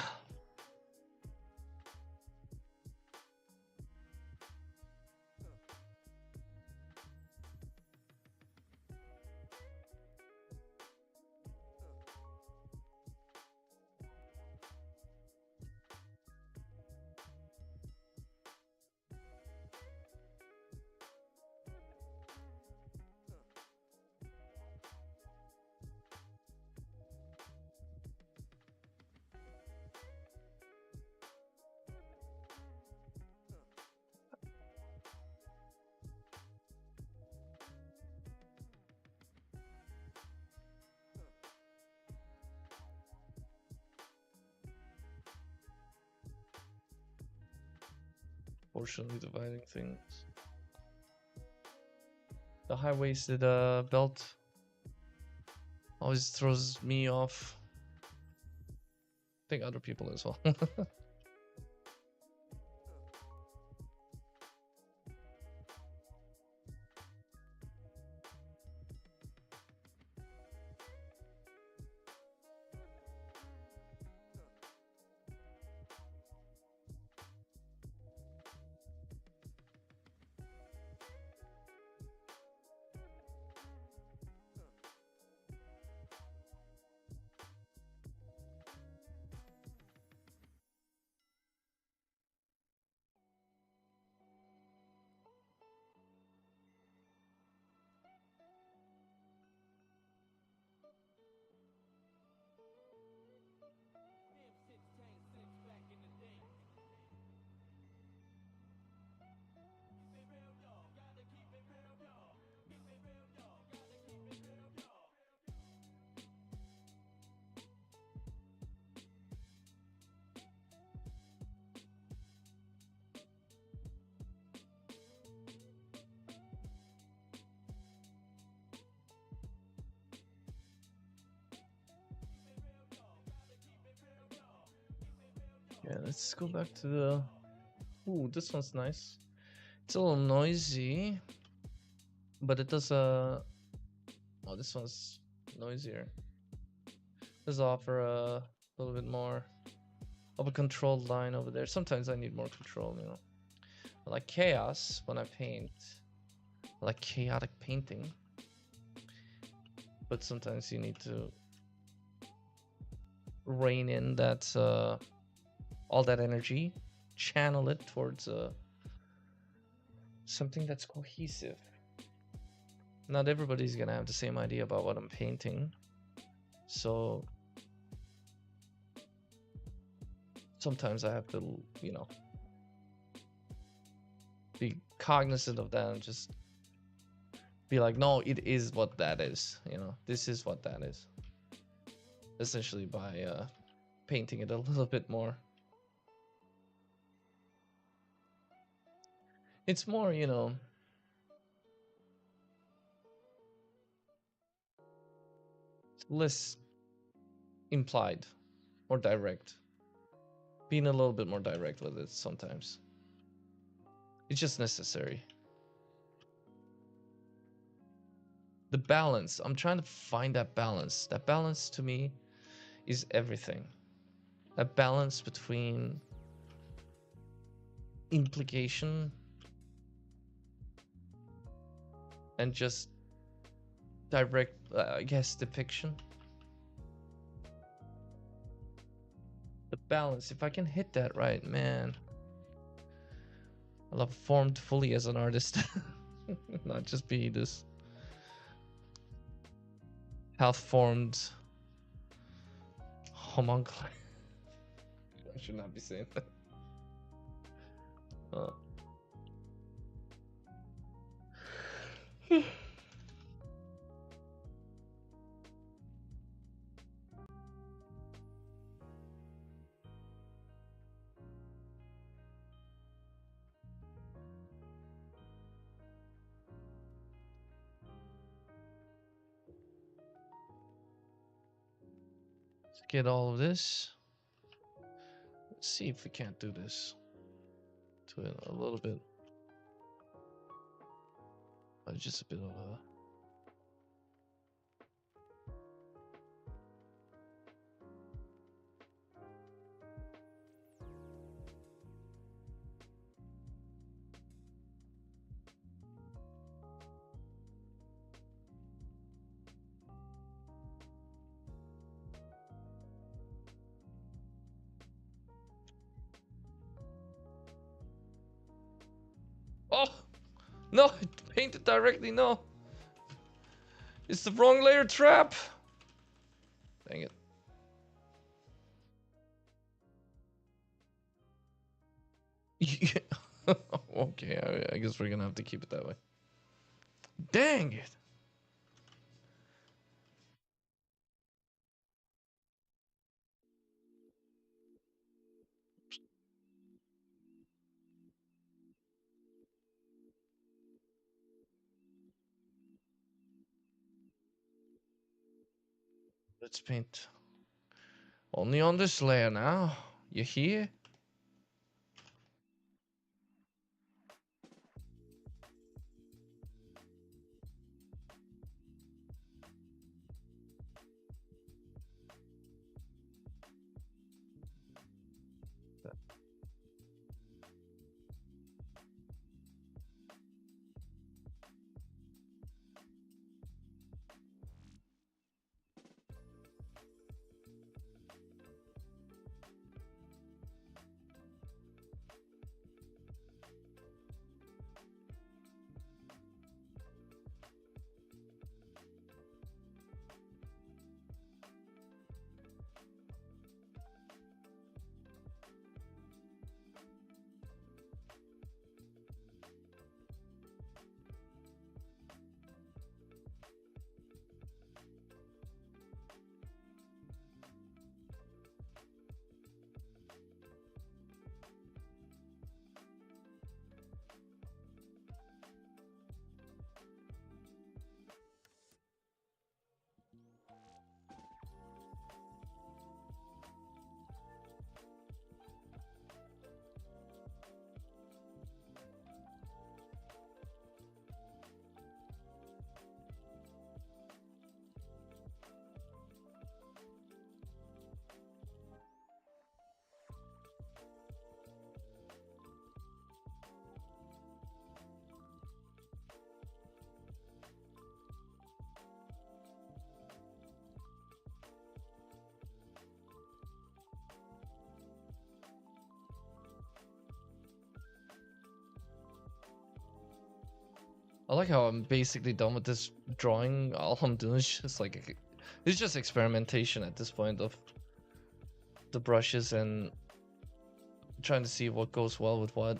Fortunately, dividing things. The high-waisted belt always throws me off. I think other people as well. Yeah, let's go back to the... Ooh, this one's nice. It's a little noisy, but it does Oh, this one's noisier. Does offer a little bit more of a controlled line over there. Sometimes I need more control, you know. I like chaos when I paint. I like chaotic painting. But sometimes you need to rein in that all that energy, channel it towards something that's cohesive. Not everybody's gonna have the same idea about what I'm painting, so sometimes I have to, you know, be cognizant of that and just be like, no, it is what that is, you know, this is what that is. Essentially by painting it a little bit more. It's more, you know, less implied, more direct. Being a little bit more direct with it sometimes. It's just necessary. The balance, I'm trying to find that balance. That balance to me is everything. A balance between implication and just direct, I guess, depiction. The balance, if I can hit that right, man, I'll have formed fully as an artist. Not just be this half-formed homunculi. I should not be saying that. Let's get all of this. Let's see if we can't do this to it a little bit. Just a bit of a. Oh! No! It painted directly, no! It's the wrong layer trap! Dang it. Okay, I guess we're gonna have to keep it that way. Dang it! Let's paint only on this layer now. You hear? I like how I'm basically done with this drawing. All I'm doing is just like, it's just experimentation at this point of the brushes and trying to see what goes well with what.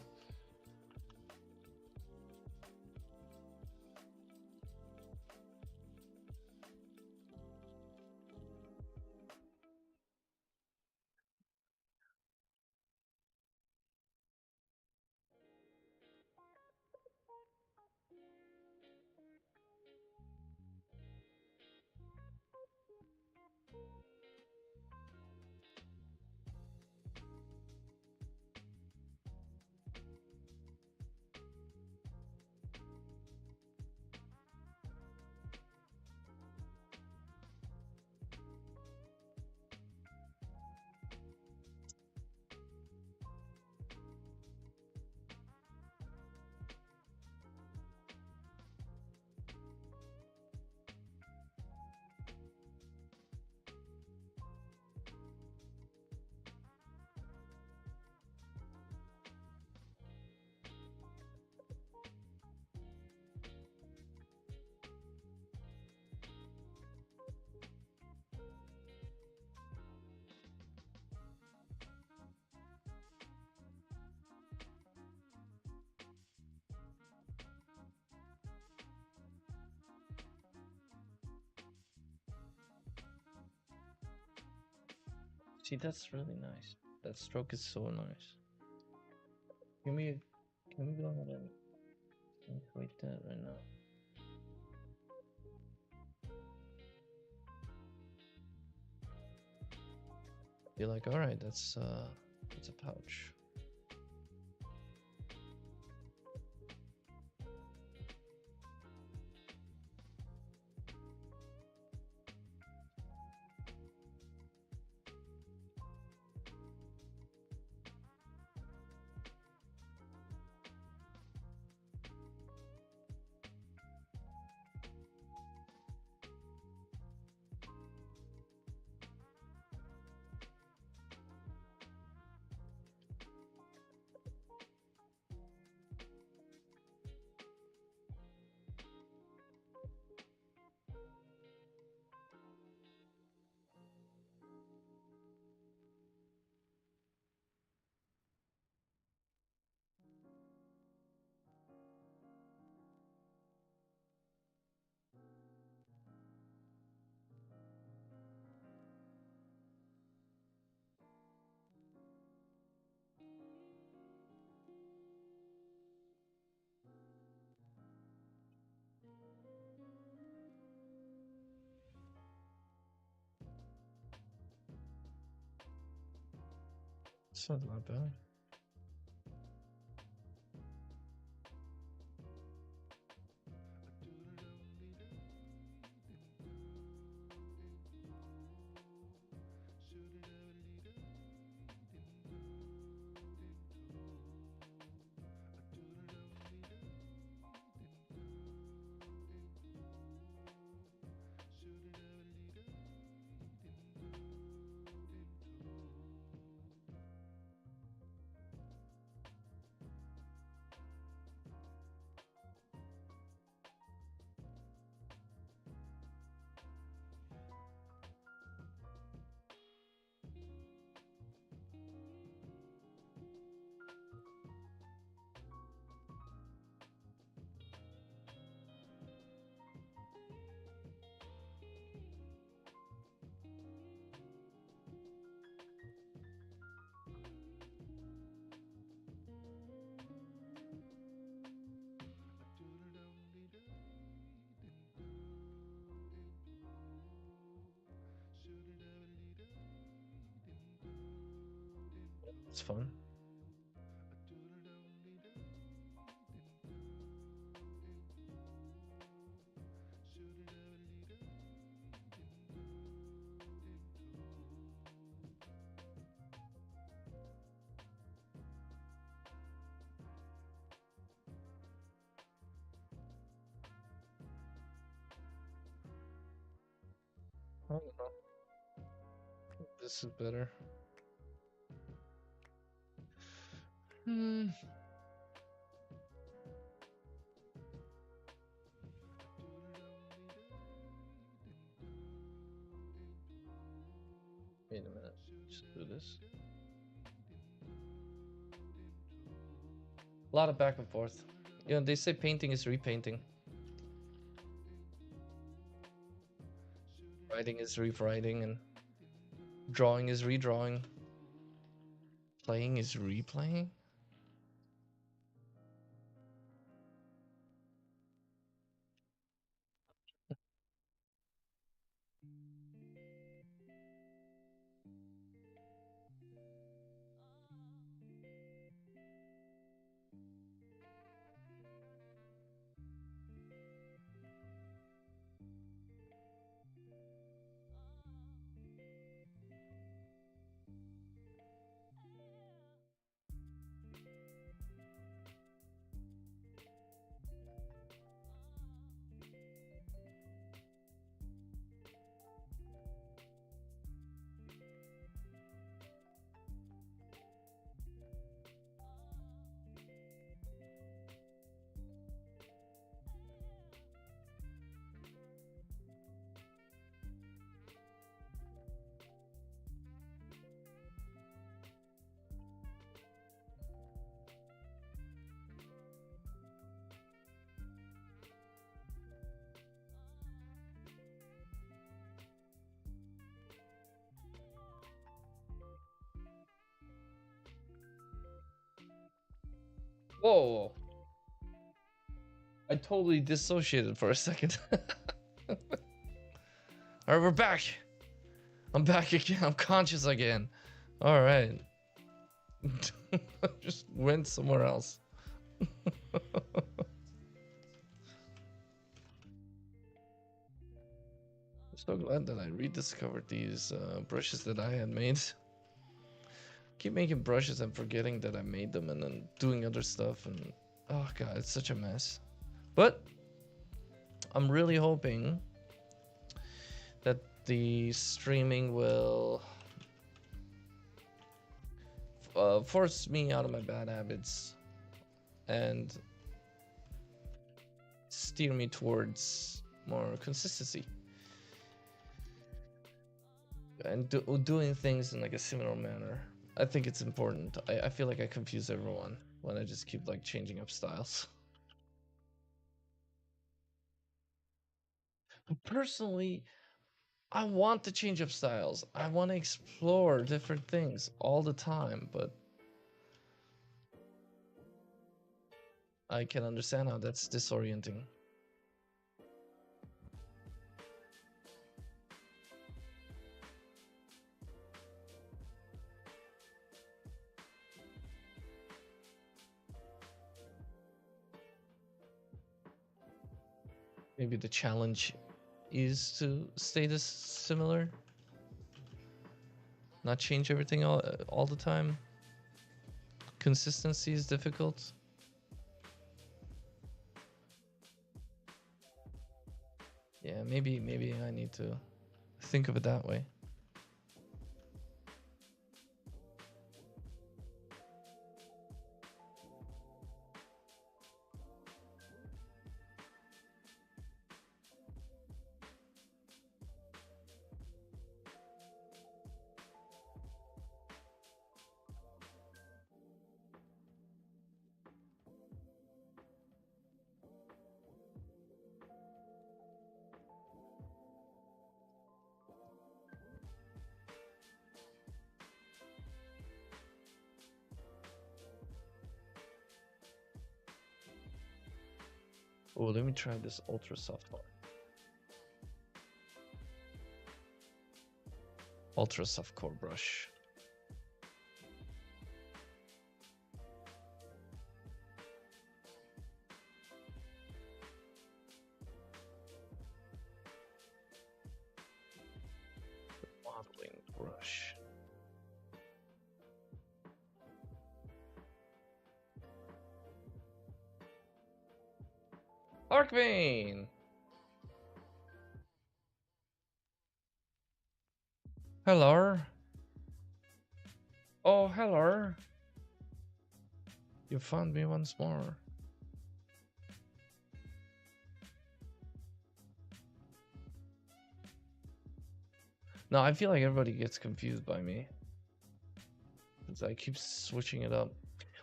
See, that's really nice. That stroke is so nice. Can we go ahead and wait that right now? Be like, all right, that's a pouch. It's not that bad. It's fun. I don't know. This is better. Wait a minute. Just do this. A lot of back and forth. You know, they say painting is repainting. Writing is rewriting, and drawing is redrawing. Playing is replaying. Whoa! I totally dissociated for a second. All right, we're back. I'm back again. I'm conscious again. All right. Just went somewhere else. I'm so glad that I rediscovered these brushes that I had made. Keep making brushes and forgetting that I made them and then doing other stuff, and oh god, it's such a mess. But I'm really hoping that the streaming will force me out of my bad habits and steer me towards more consistency and doing things in like a similar manner. I think it's important. I feel like I confuse everyone when I just keep like changing up styles. But personally, I want to change up styles. I want to explore different things all the time, but I can understand how that's disorienting. Maybe the challenge is to stay this similar, not change everything all the time. Consistency is difficult. Yeah, maybe I need to think of it that way. Oh, let me try this ultra soft one. Ultra soft core brush. Modeling brush. Arcbane! Hello. Oh, hello. You found me once more. No, I feel like everybody gets confused by me. Because I keep switching it up.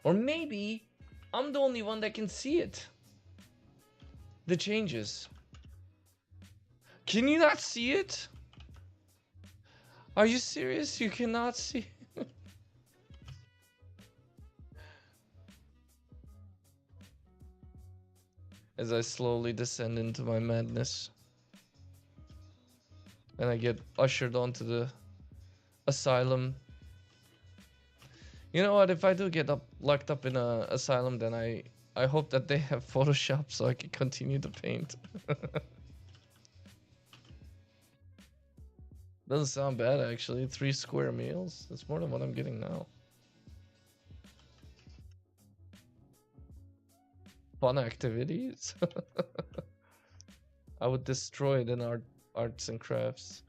Or maybe I'm the only one that can see it. The changes. Can you not see it? Are you serious? You cannot see? As I slowly descend into my madness. And I get ushered onto the asylum. You know what? If I do get locked up in a asylum, then I hope that they have Photoshop so I can continue to paint. Doesn't sound bad actually. 3 square meals. That's more than what I'm getting now. Fun activities. I would destroy it in arts and crafts.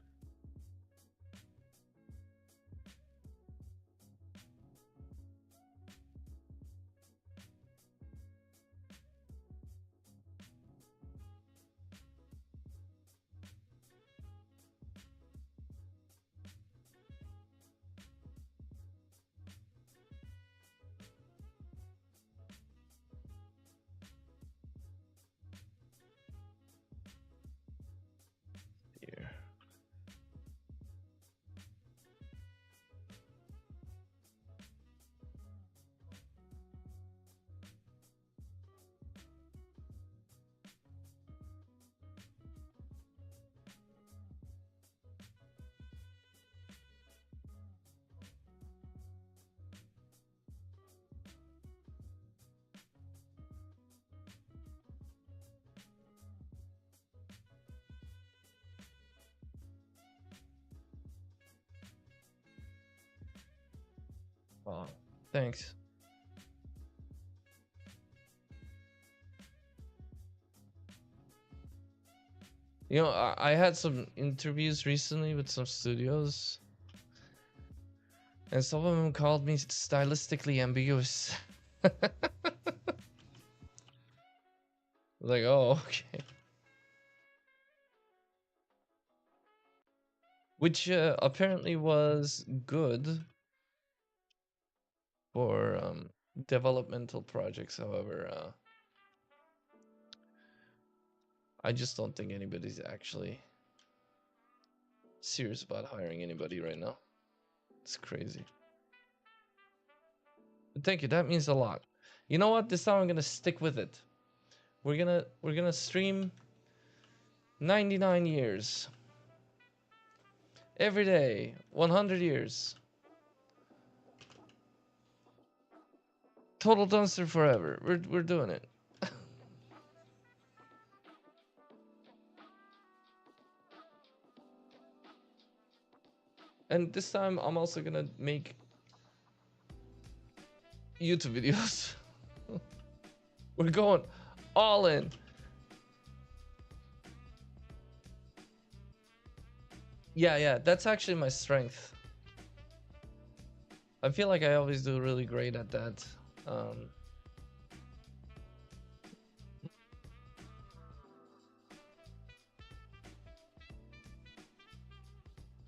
Here. Oh, thanks. You know, I had some interviews recently with some studios, and some of them called me stylistically ambiguous. Like, oh, okay. Which apparently was good for developmental projects. However, I just don't think anybody's actually serious about hiring anybody right now. It's crazy. But thank you. That means a lot. You know what? This time I'm gonna stick with it. We're gonna stream 99 years every day, 100 years. Total Dumpster forever. We're doing it. And this time I'm also gonna make YouTube videos. We're going all in. Yeah, that's actually my strength. I feel like I always do really great at that.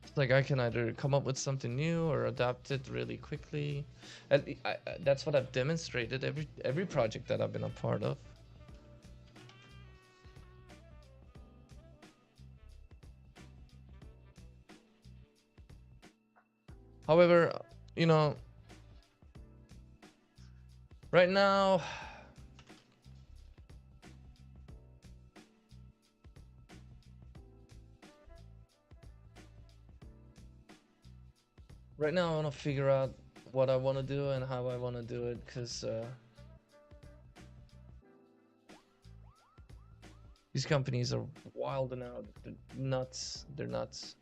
It's like I can either come up with something new or adapt it really quickly. And that's what I've demonstrated every project that I've been a part of. However, you know, right now, I want to figure out what I want to do and how I want to do it, because these companies are wild and out. They're nuts. They're nuts.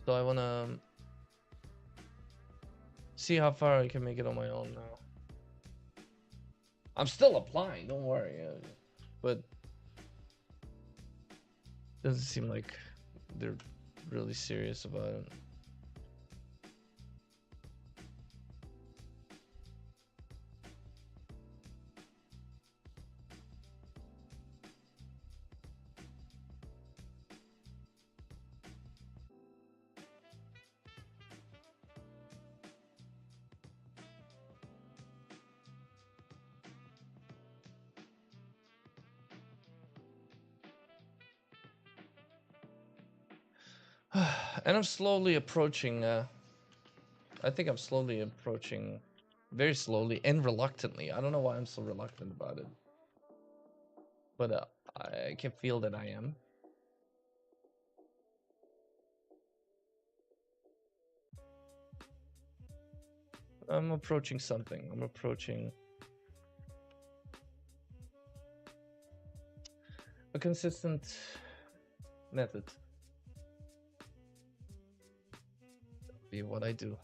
So I want to see how far I can make it on my own now. I'm still applying, don't worry. But doesn't seem like they're really serious about it. And I'm slowly approaching, I think I'm slowly approaching, very slowly and reluctantly. I don't know why I'm so reluctant about it. But I can feel that I am. I'm approaching something. I'm approaching a consistent method. Be what I do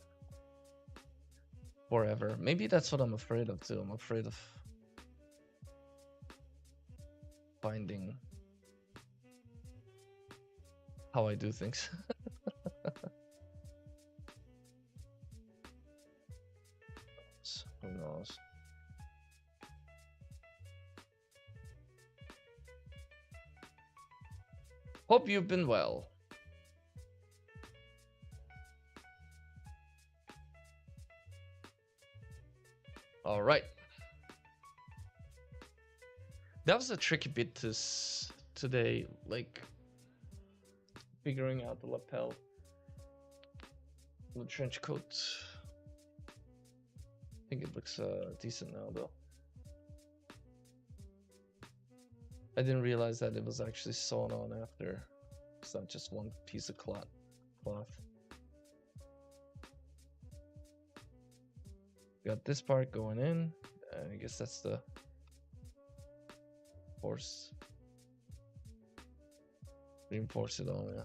forever. Maybe that's what I'm afraid of too. I'm afraid of finding how I do things. Who knows? Hope you've been well. All right. That was a tricky bit today, like figuring out the lapel, the trench coat. I think it looks decent now, though. I didn't realize that it was actually sewn on after. It's not just one piece of cloth. Got this part going in. I guess that's the horse. Reinforce it all, yeah.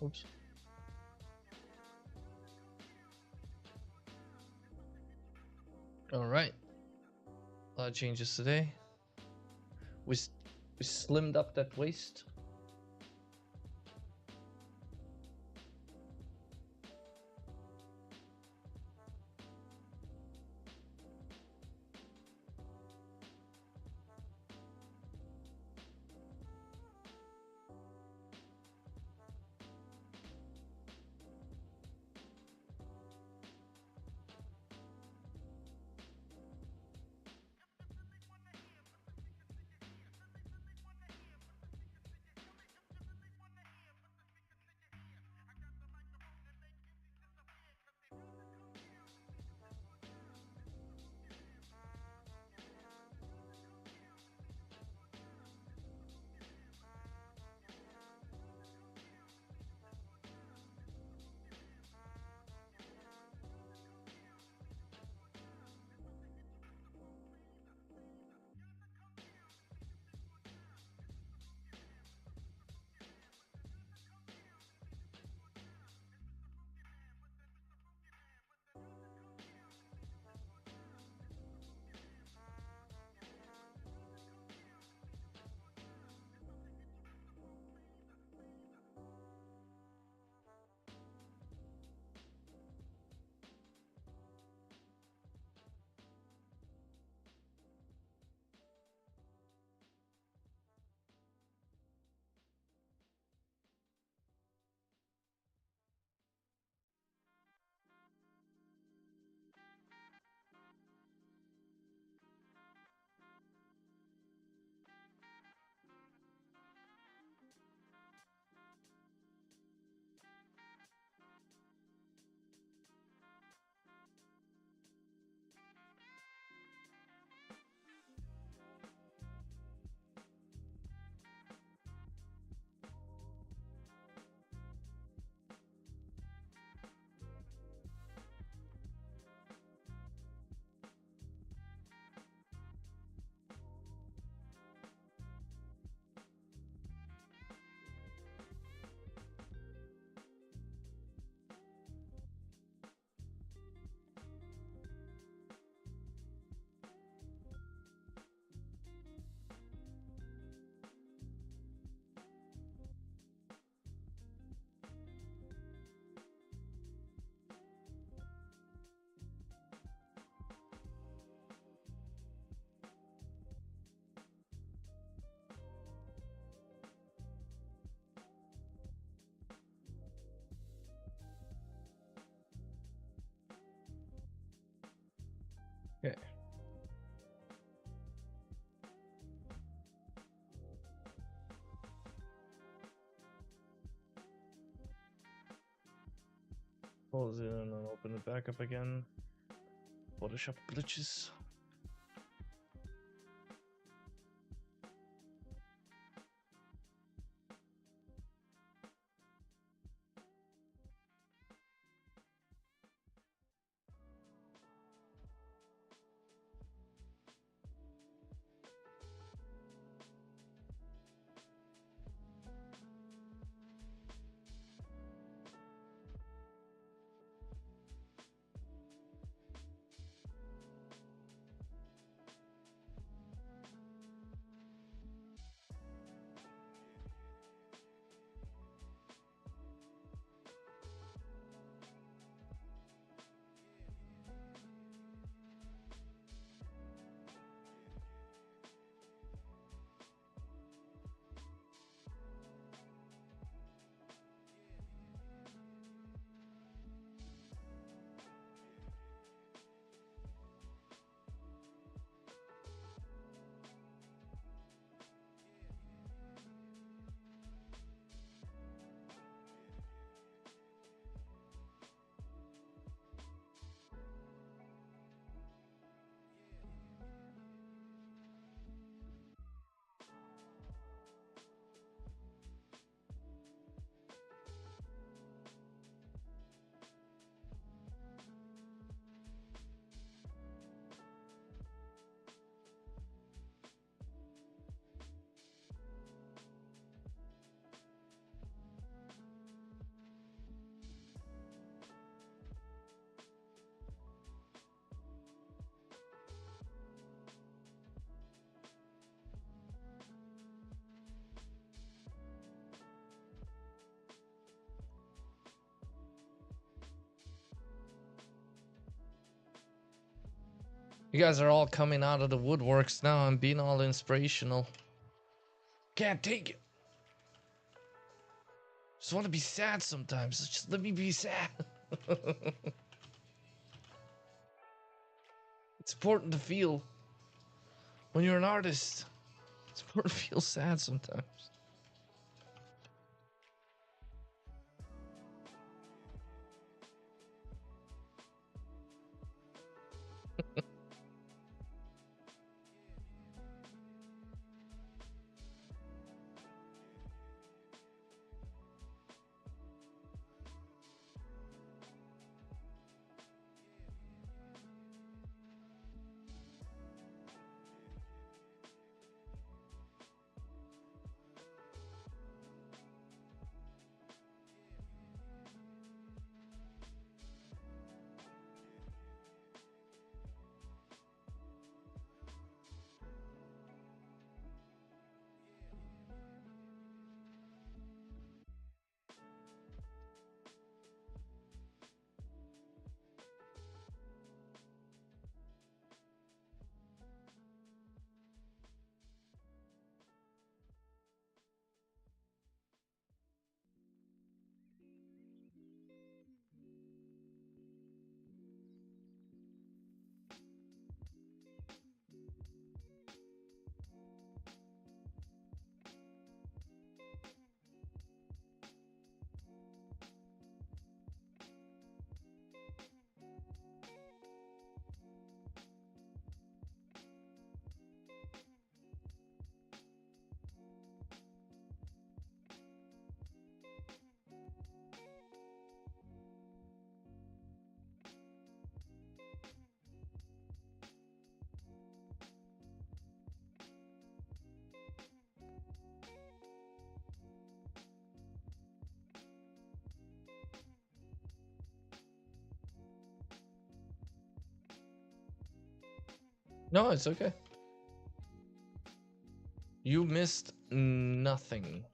Oops. All right. A lot of changes today. We slimmed up that waist. Okay. Close it and then open it back up again. Photoshop glitches. You guys are all coming out of the woodworks now and being all inspirational. Can't take it. Just want to be sad sometimes. Just let me be sad. It's important to feel when you're an artist. It's important to feel sad sometimes. No, it's okay. You missed nothing.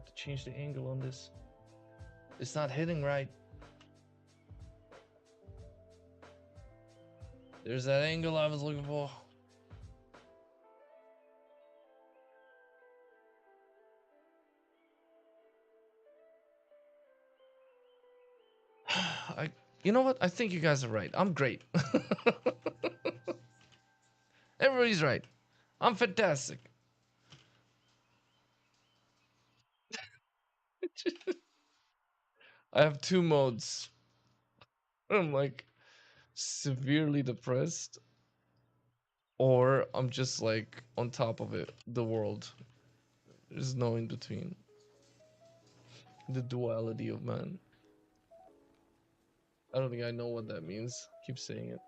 have to change the angle on this. It's not hitting right. There's that angle I was looking for. You know what? I think you guys are right. I'm great. Everybody's right. I'm fantastic. I have two modes. I'm like severely depressed, or I'm just like on top of it, the world. There's no in between. The duality of man. I don't think I know what that means. Keep saying it.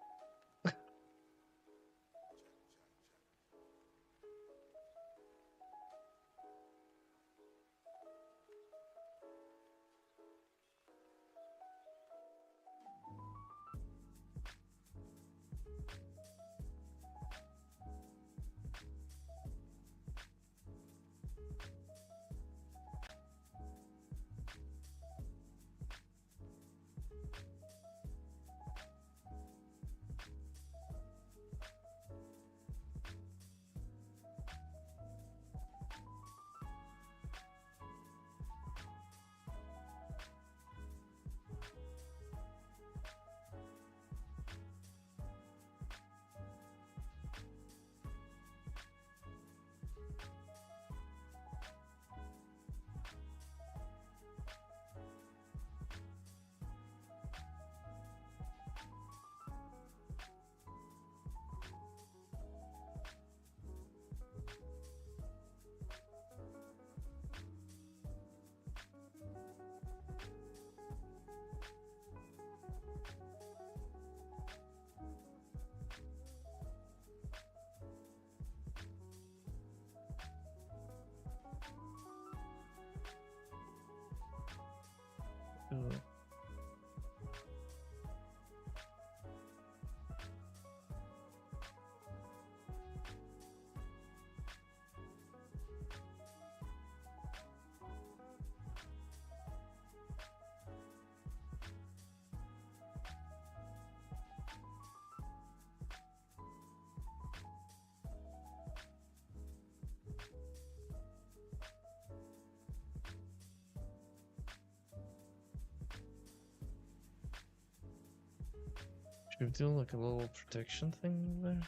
Should we do like a little protection thing there?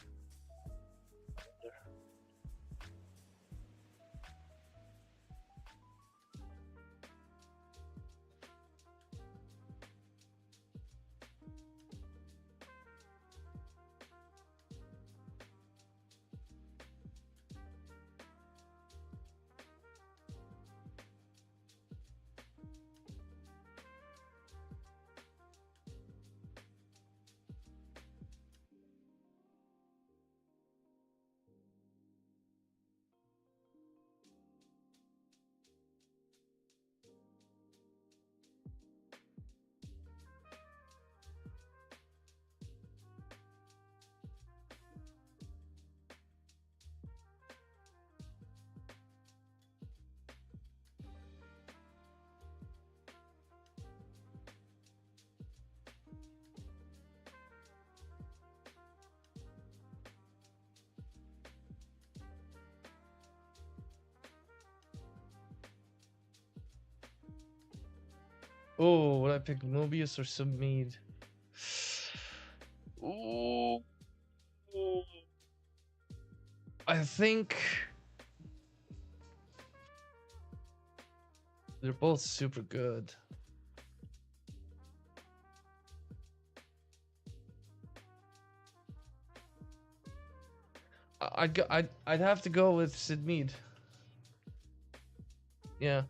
Oh, would I pick Mobius or Submead? Ooh. I think they're both super good. I'd have to go with Sid Mead. Yeah.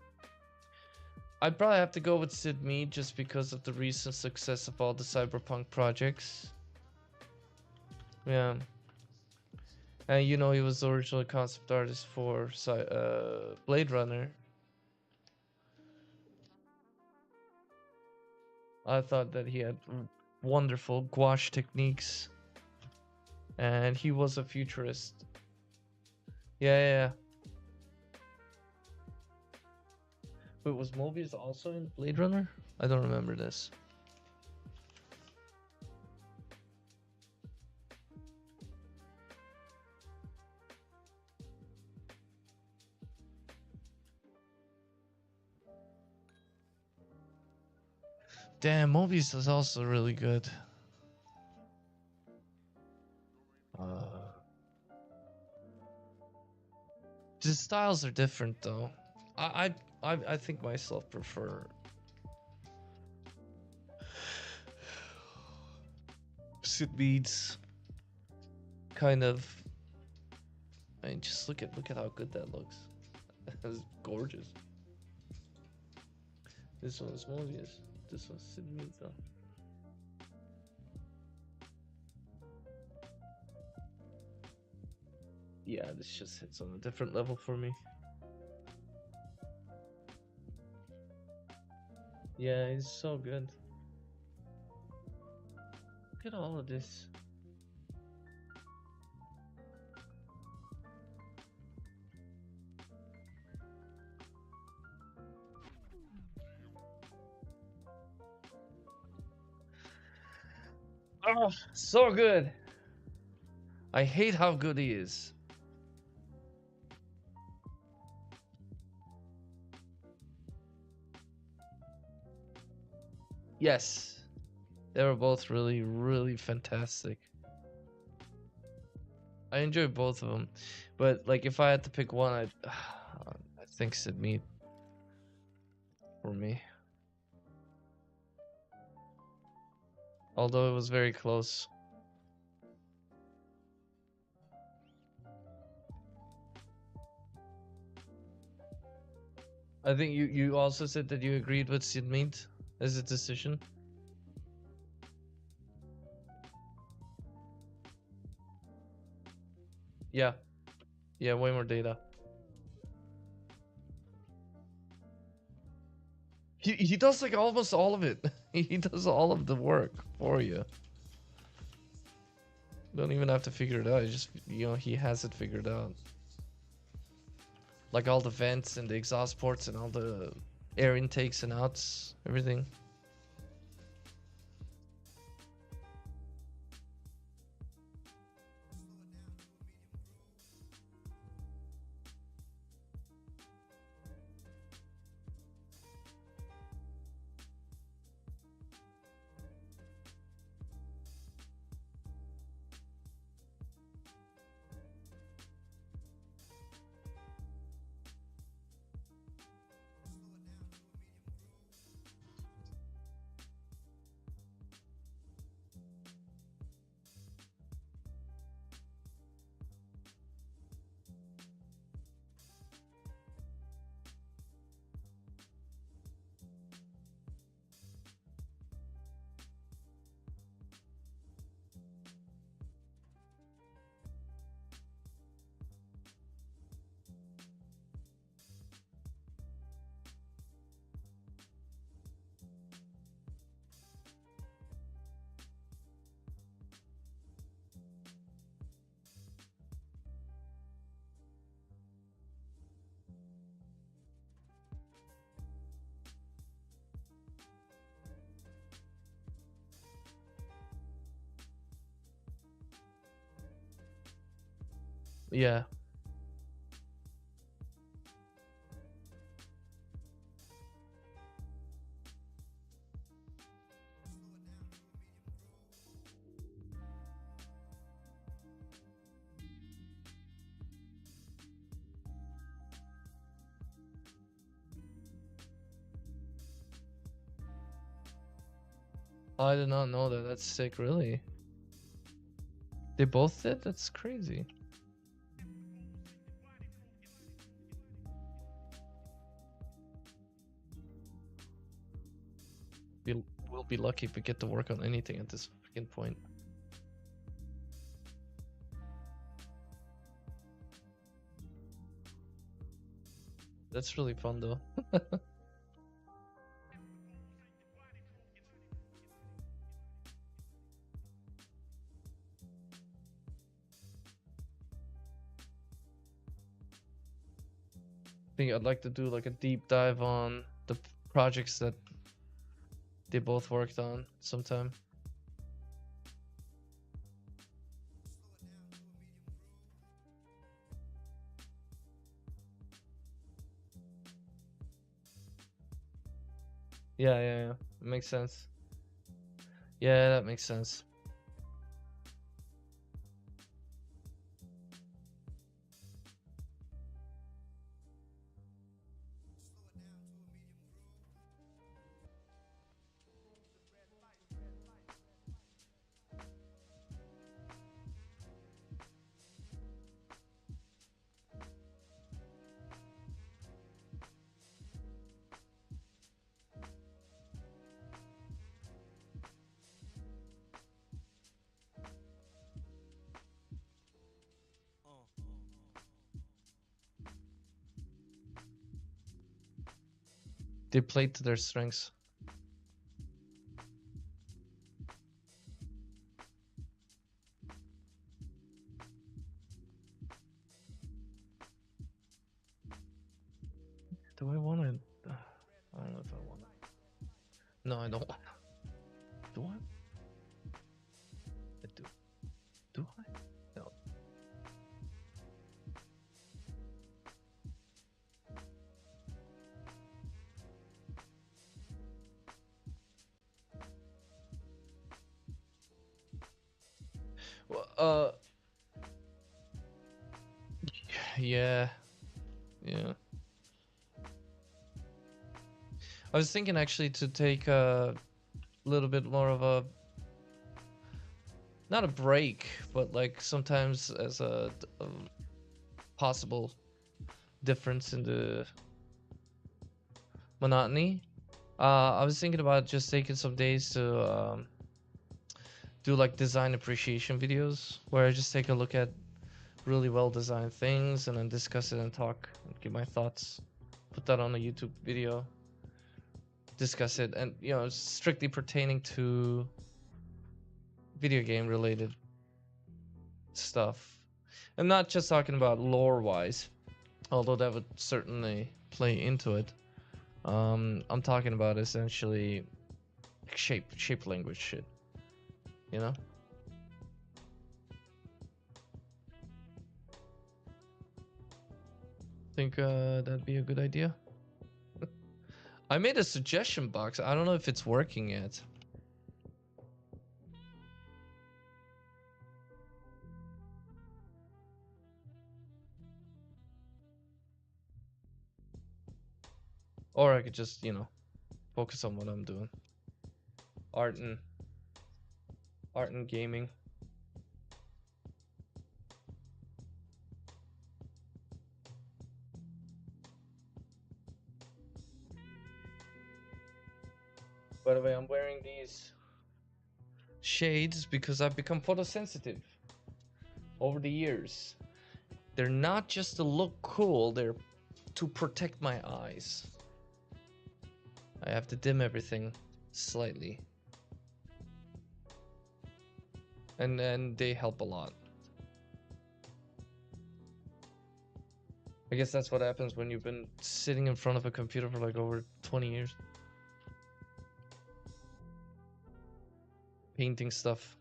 I'd probably have to go with Sid Mead just because of the recent success of all the Cyberpunk projects. Yeah. And you know, he was the original concept artist for Blade Runner. I thought that he had wonderful gouache techniques. And he was a futurist. Yeah, yeah, yeah. Wait, was Mobius also in Blade Runner? I don't remember this. Damn, Mobius is also really good. The styles are different though. I think myself prefer Sid Mead's kind of. I mean, just look at how good that looks. That's gorgeous. This one's Mobius. This one's Sid Mead though. Yeah, this just hits on a different level for me. Yeah, he's so good. Look at all of this. Oh, so good. I hate how good he is. Yes. They were both really, really fantastic. I enjoy both of them. But, like, if I had to pick one, I think Sid Mead. For me. Although it was very close. I think you also said that you agreed with Sid Mead as a decision. Yeah. Yeah, way more data. He does like almost all of it. He does all of the work for you. Don't even have to figure it out. You just, you know, he has it figured out. Like all the vents and the exhaust ports and all the air intakes and outs, everything. Yeah. I did not know that. That's sick, really. They both did? That's crazy. We'll be lucky if we get to work on anything at this freaking point. That's really fun though. I think I'd like to do like a deep dive on the projects that they both worked on sometime. Yeah, yeah, yeah. Makes sense. Yeah, that makes sense. They played to their strengths. Do I want to? I don't know if I want to. No, I don't want to. Do I? I do. Do I? No. Well, yeah, yeah. I was thinking actually to take a little bit more of a, not a break, but like sometimes as a possible difference in the monotony. I was thinking about just taking some days to do like design appreciation videos where I just take a look at really well designed things and then discuss it and talk and give my thoughts. Put that on a YouTube video, discuss it, and you know, strictly pertaining to video game related stuff. I'm not just talking about lore wise, although that would certainly play into it. I'm talking about essentially shape language shit, you know? Think that'd be a good idea. I made a suggestion box. I don't know if it's working yet. Or I could just, you know, focus on what I'm doing. Art and gaming. By the way, I'm wearing these shades because I've become photosensitive over the years. They're not just to look cool, they're to protect my eyes. I have to dim everything slightly. And then they help a lot. I guess that's what happens when you've been sitting in front of a computer for like over 20 years. Painting stuff.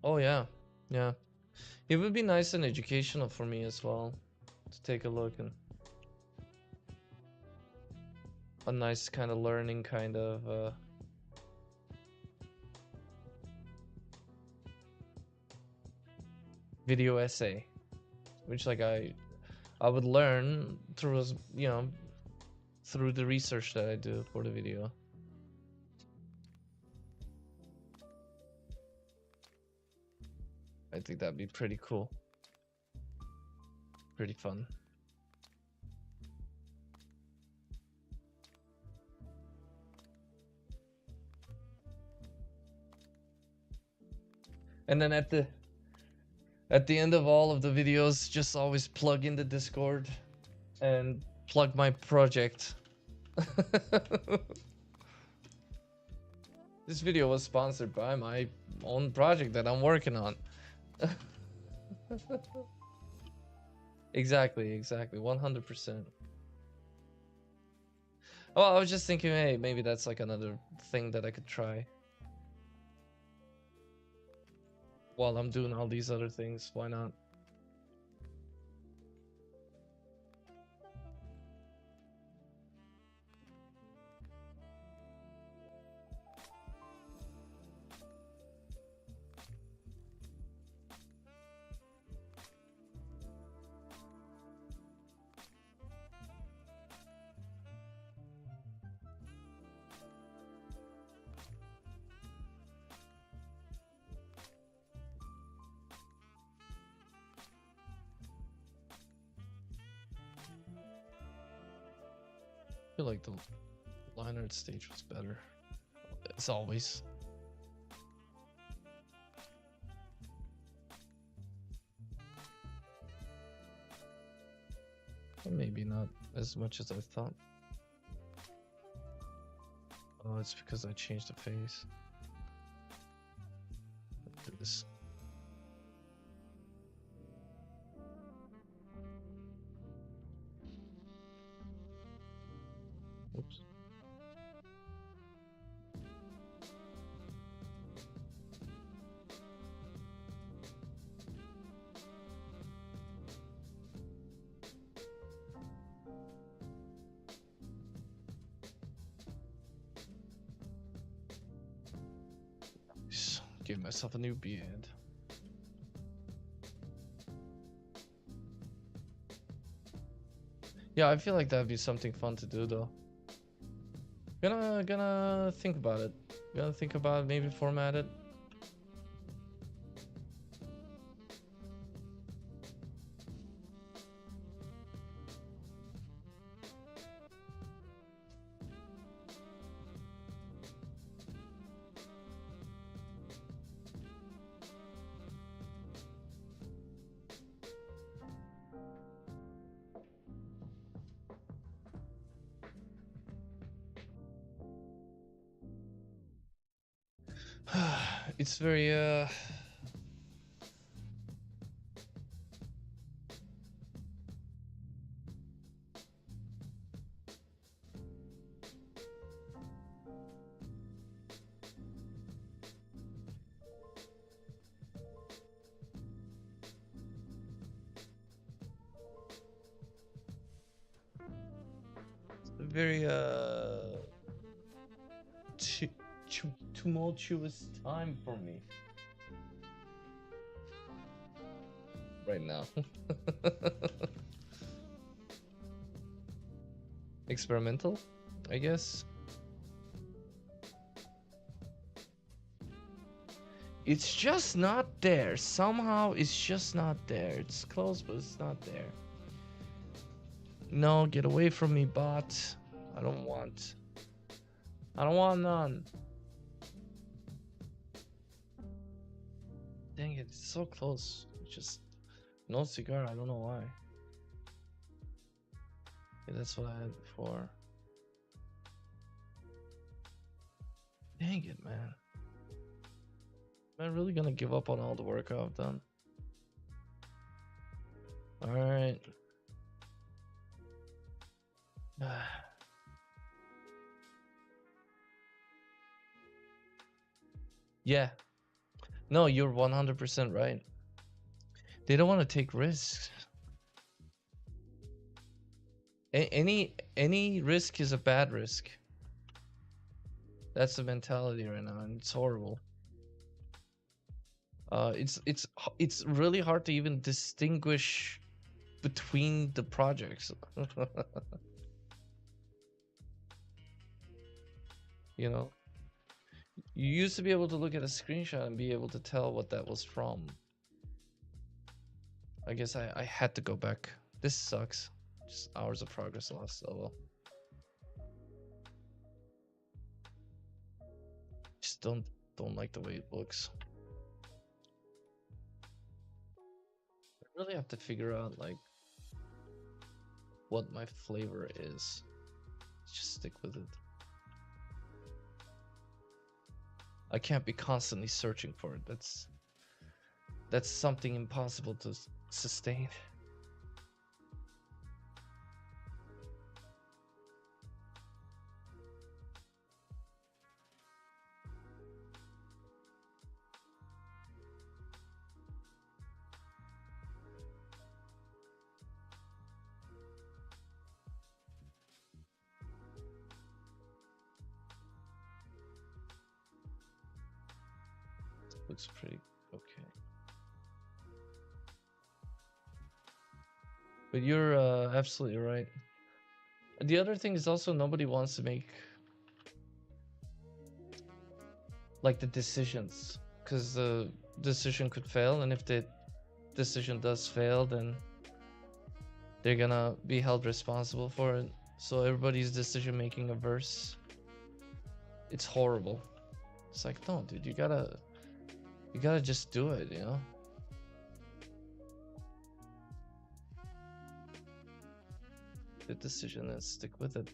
Oh yeah, yeah. It would be nice and educational for me as well to take a look, and a nice kind of learning kind of video essay, which like I would learn through, you know, through the research that I do for the video. I think that'd be pretty cool. Pretty fun. And then at the end of all of the videos, just always plug in the Discord and plug my project. This video was sponsored by my own project that I'm working on. Exactly, 100%. Oh, I was just thinking, hey, maybe that's like another thing that I could try. While I'm doing all these other things, why not? I feel like the liner stage was better, as always. Maybe not as much as I thought. Oh, it's because I changed the face. Let's do this. Oops. Give myself a new beard. Yeah, I feel like that'd be something fun to do though. Gonna think about it. Gonna think about it, maybe format it. It's very very tumultuous time for me right now. Experimental, I guess. It's just not there. Somehow it's just not there. It's close, but it's not there. No, get away from me, bot. I don't want none. Dang it, it's so close. It's just no cigar, I don't know why. Yeah, that's what I had before. Dang it, man. Am I really gonna give up on all the work I've done? Alright. Yeah. No, you're 100% right. They don't want to take risks. Any risk is a bad risk. That's the mentality right now, and it's horrible. It's really hard to even distinguish between the projects. You know, you used to be able to look at a screenshot and be able to tell what that was from. I guess I had to go back. This sucks. Just hours of progress lost. Oh well. Just don't like the way it looks. Really have to figure out like what my flavor is. Just stick with it. I can't be constantly searching for it. That's something impossible to sustain. Looks pretty okay. But you're absolutely right. The other thing is also nobody wants to make like the decisions, because the decision could fail, and if the decision does fail, then they're gonna be held responsible for it. So everybody's decision making averse. It's horrible. It's like, no, dude, you gotta just do it, you know? The decision and stick with it.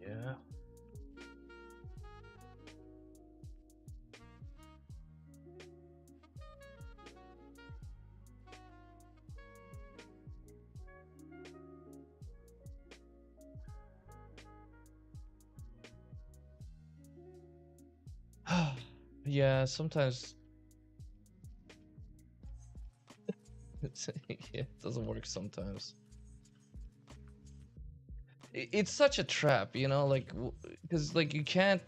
Yeah. Yeah, sometimes yeah, it doesn't work sometimes. It's such a trap, you know, like because like you can't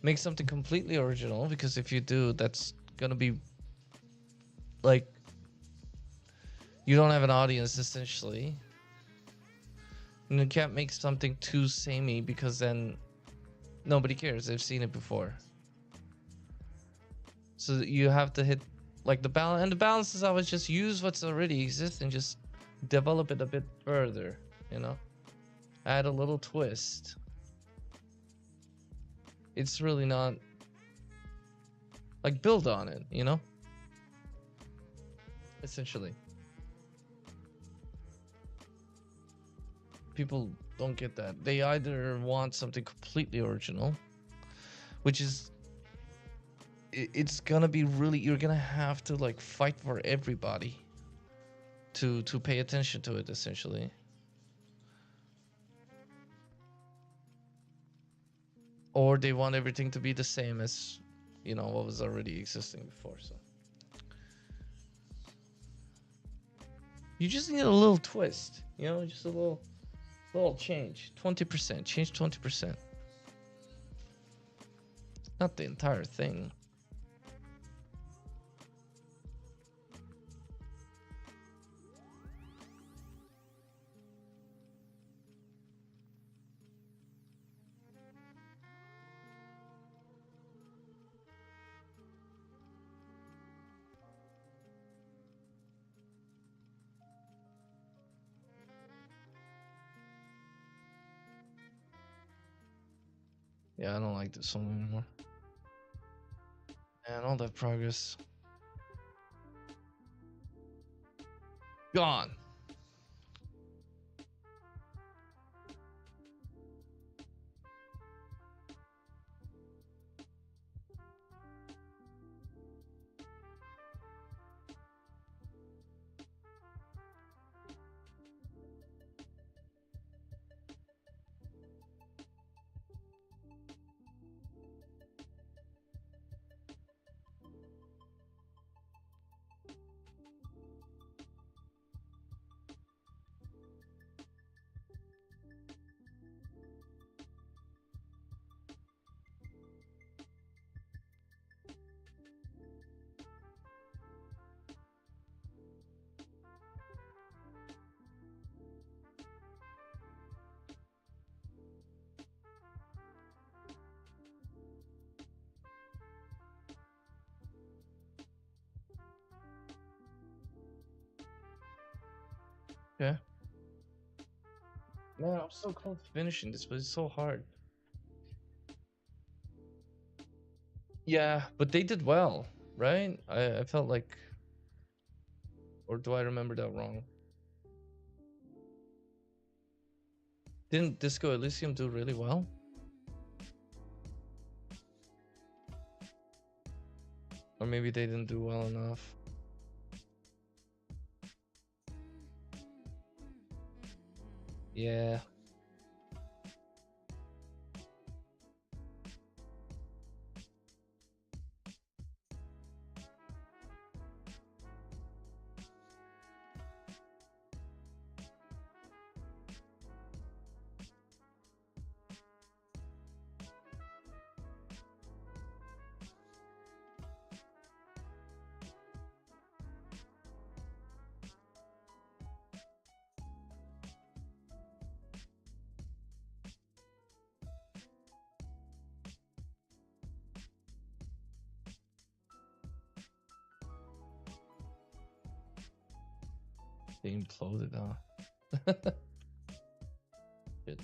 make something completely original, because if you do, that's gonna be like you don't have an audience essentially. And you can't make something too samey, because then nobody cares. They've seen it before. So you have to hit like the balance, and the balance is always just use what's already exists and just develop it a bit further, you know? Add a little twist. It's really not like build on it, you know? Essentially. People don't get that. They either want something completely original, which is it's gonna be really, you're gonna have to like fight for everybody to pay attention to it essentially. Or they want everything to be the same as, you know, what was already existing before. So you just need a little twist, you know, just a little change. 20%, change 20%. Not the entire thing. Yeah, I don't like this one anymore. And all that progress gone. Okay. Man, I'm so close to finishing this, but it's so hard. Yeah, but they did well, right? I felt like, or do I remember that wrong? Didn't Disco Elysium do really well? Or maybe they didn't do well enough. Yeah. They imploded, huh? Shit.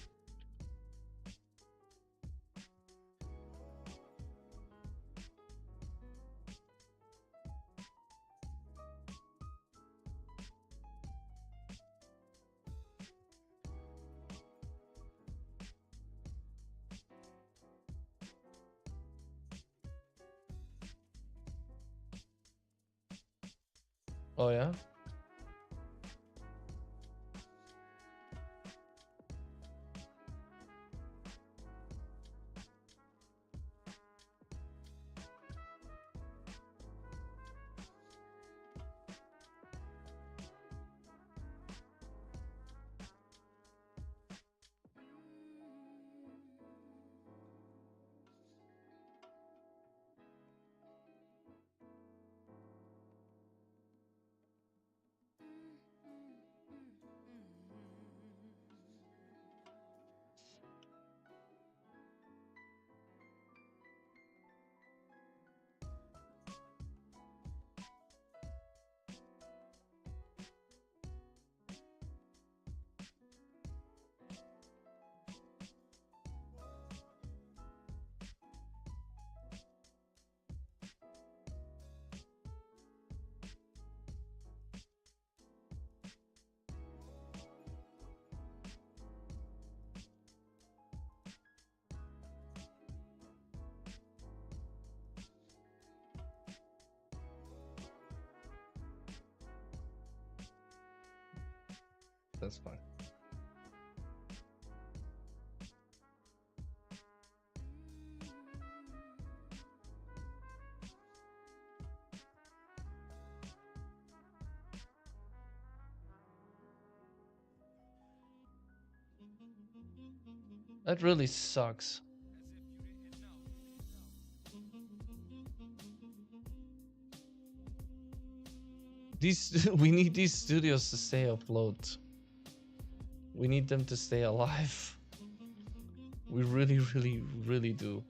Oh yeah? That's fine. That really sucks. These we need these studios to stay afloat. We need them to stay alive. We really, really, really do.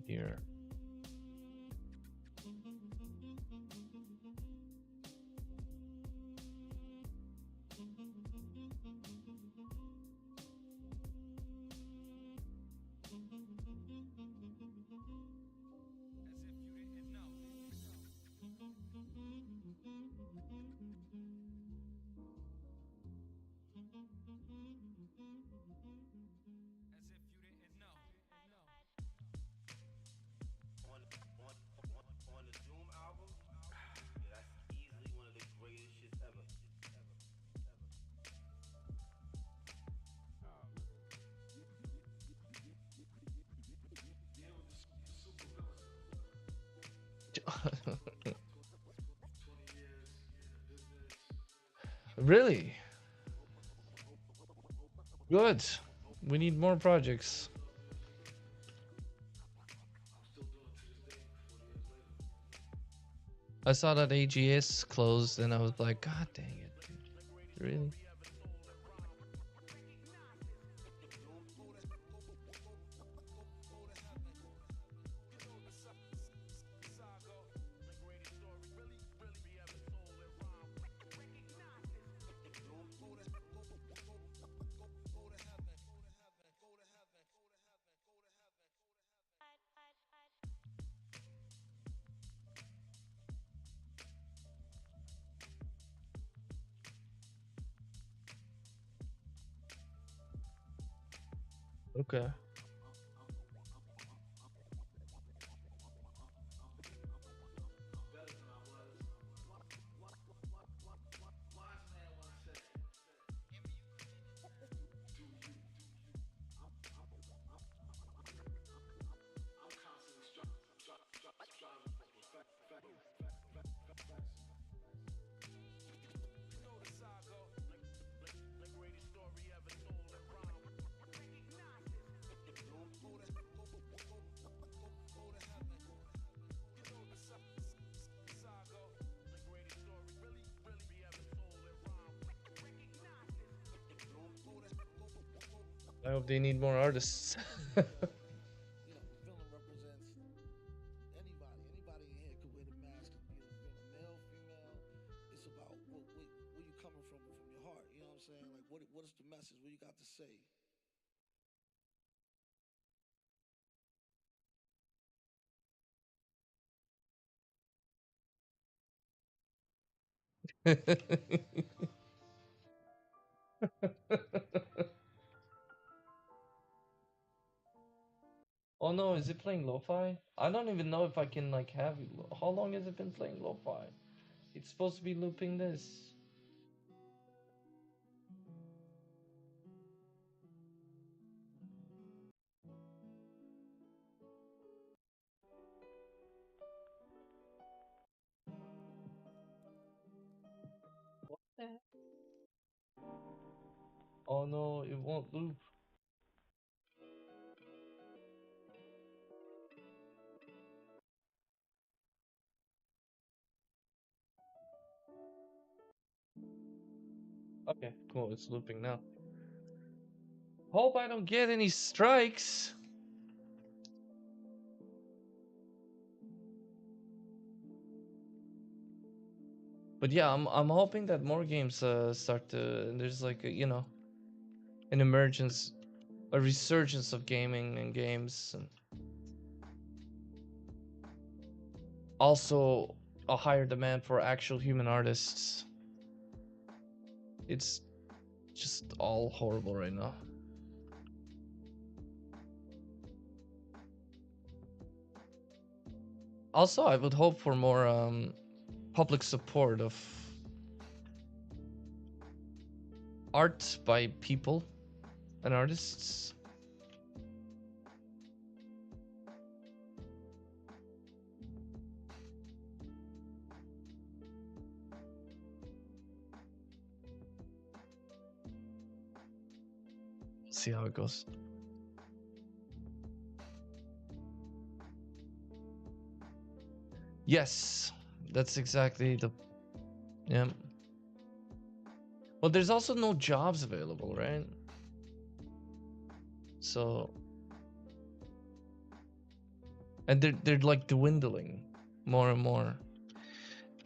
Here. Really? Good. We need more projects. I saw that AGS closed and I was like, God dang it, dude. Really? Okay. I hope they need more artists. Oh no, is it playing lo-fi? I don't even know if I can like have it. How long has it been playing lo-fi? It's supposed to be looping this. Oh no, it won't loop. Okay, cool, it's looping now. Hope I don't get any strikes. But yeah, I'm hoping that more games start to there's like a, an emergence, a resurgence of gaming and games, and also a higher demand for actual human artists. It's just all horrible right now. Also, I would hope for more public support of art by people and artists. See how it goes. Yes, that's exactly the. Yeah. Well, there's also no jobs available, right? So, and they're like dwindling more and more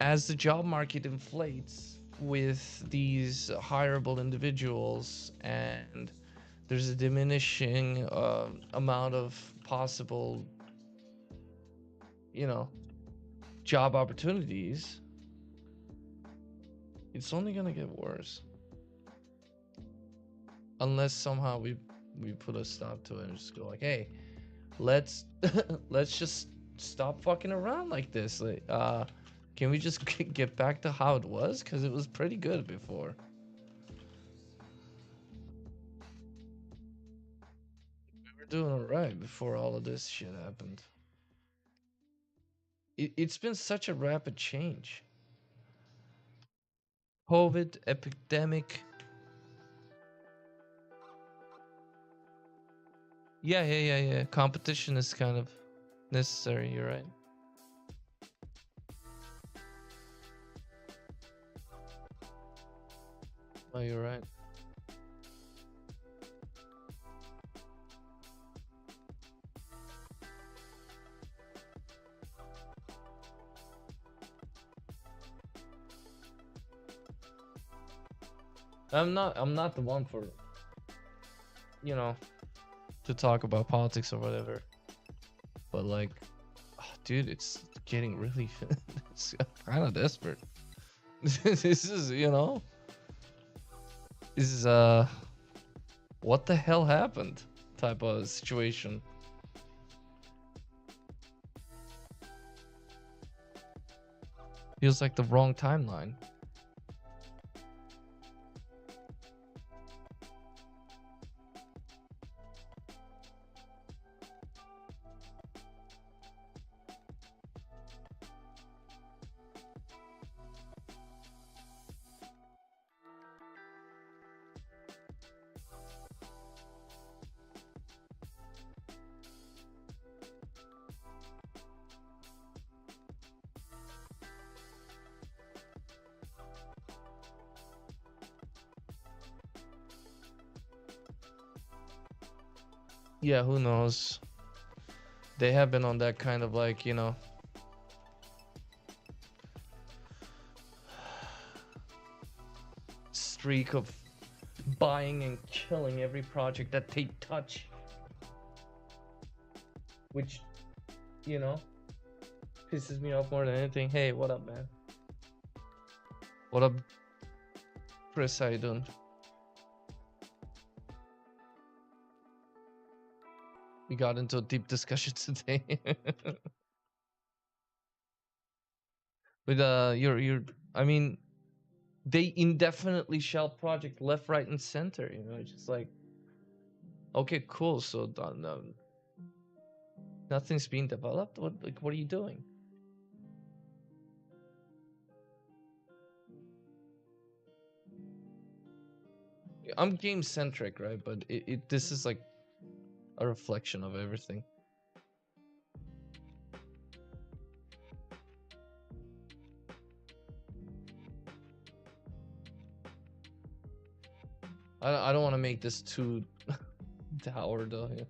as the job market inflates with these hireable individuals, and there's a diminishing amount of possible, you know, job opportunities. It's only gonna get worse unless somehow we put a stop to it and just go like, hey, let's let's just stop fucking around like this. Like, can we just get back to how it was? Because it was pretty good before. We were doing all right before all of this shit happened. It's been such a rapid change. COVID epidemic. Yeah. Competition is kind of necessary. You're right. Oh, you're right. I'm not the one for, you know, to talk about politics or whatever. But like, dude, it's getting really it's kind of desperate. This is, this is what the hell happened type of situation. Feels like the wrong timeline. Yeah, who knows? They have been on that kind of like, streak of buying and killing every project that they touch. Which, you know, pisses me off more than anything. Hey, what up, man? What up, Chris? How you doing? We got into a deep discussion today. With I mean, they indefinitely shelve project left, right, and center. It's just like, okay, cool. So nothing's being developed. What are you doing? I'm game centric, right? But this is like a reflection of everything. I don't want to make this too dour though. Yeah.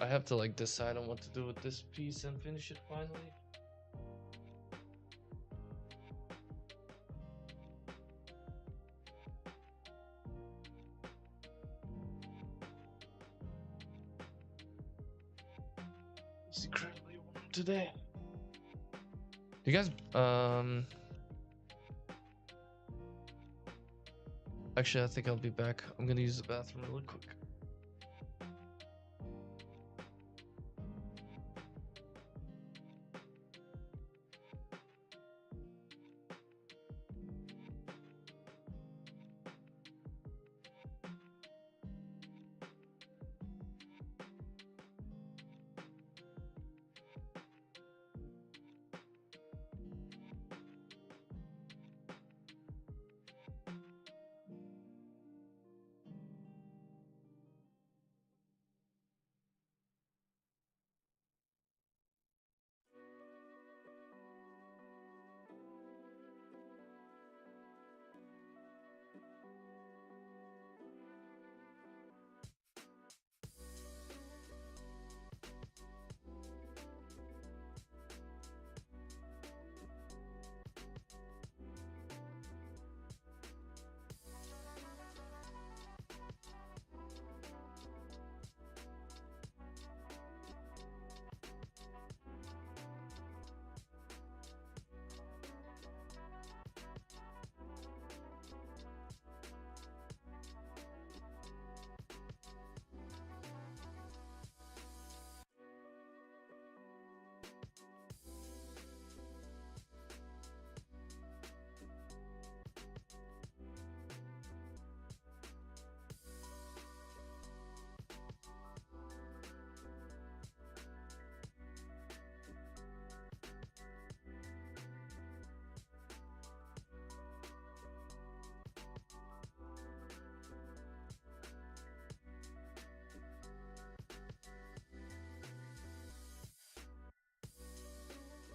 I have to like decide on what to do with this piece and finish it finally. It's incredibly warm today. You guys, actually, I think I'll be back. I'm gonna use the bathroom really quick.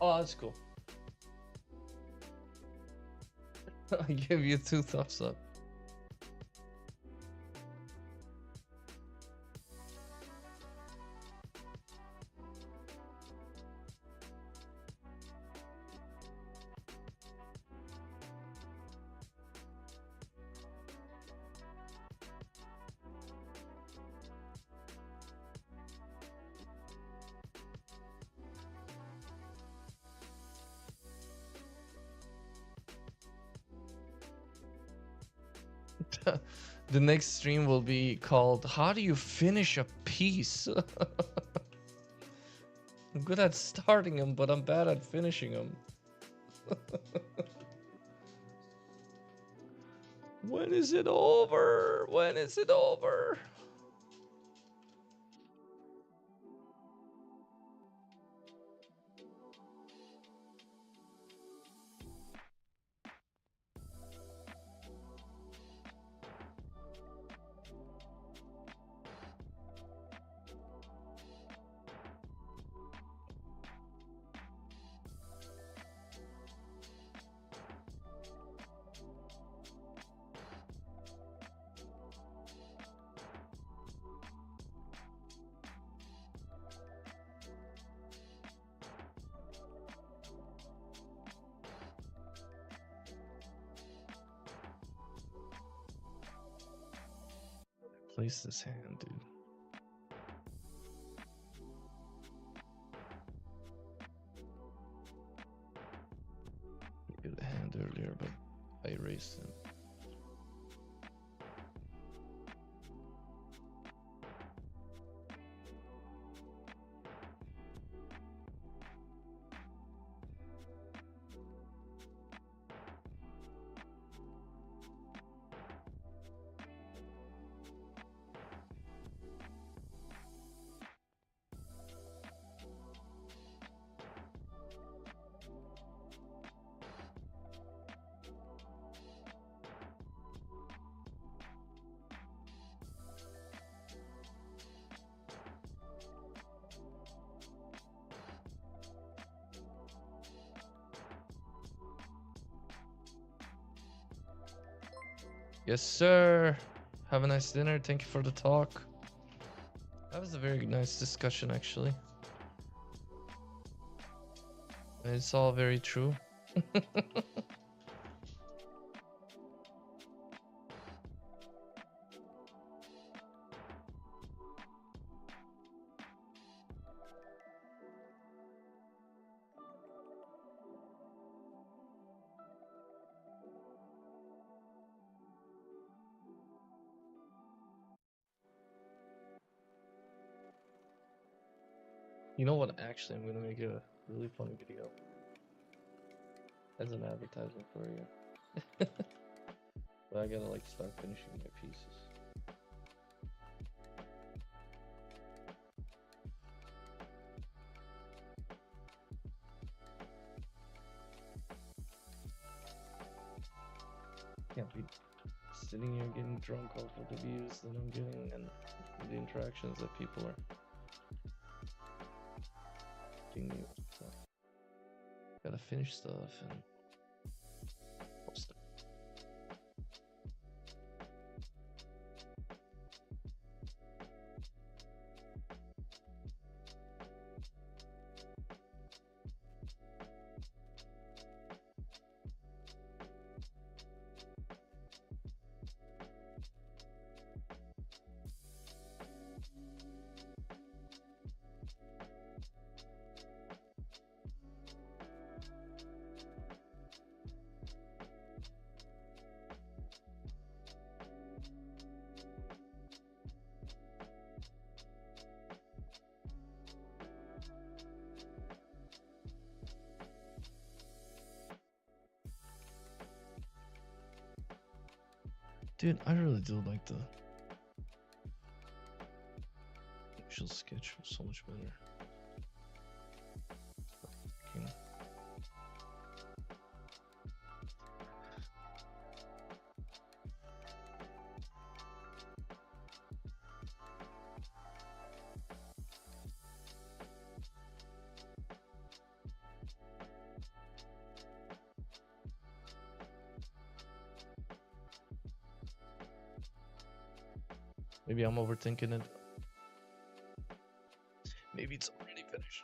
Oh, that's cool. I give you 2 thumbs up. The next stream will be called "How do you finish a piece?" I'm good at starting them, but I'm bad at finishing them. When is it over? When is it over? Place this hand, dude. Get a hand earlier, but I erased it. Yes, sir. Have a nice dinner. Thank you for the talk. That was a very nice discussion, actually. And it's all very true. You know what? Actually, I'm gonna make a really funny video as an advertisement for you. But I gotta like start finishing my pieces. Can't be sitting here getting drunk off of the views that I'm getting and the interactions that people are giving me. So gotta finish stuff and post it. Dude, I really do like the initial sketch was so much better. Fucking- Maybe I'm overthinking it. Maybe it's already finished.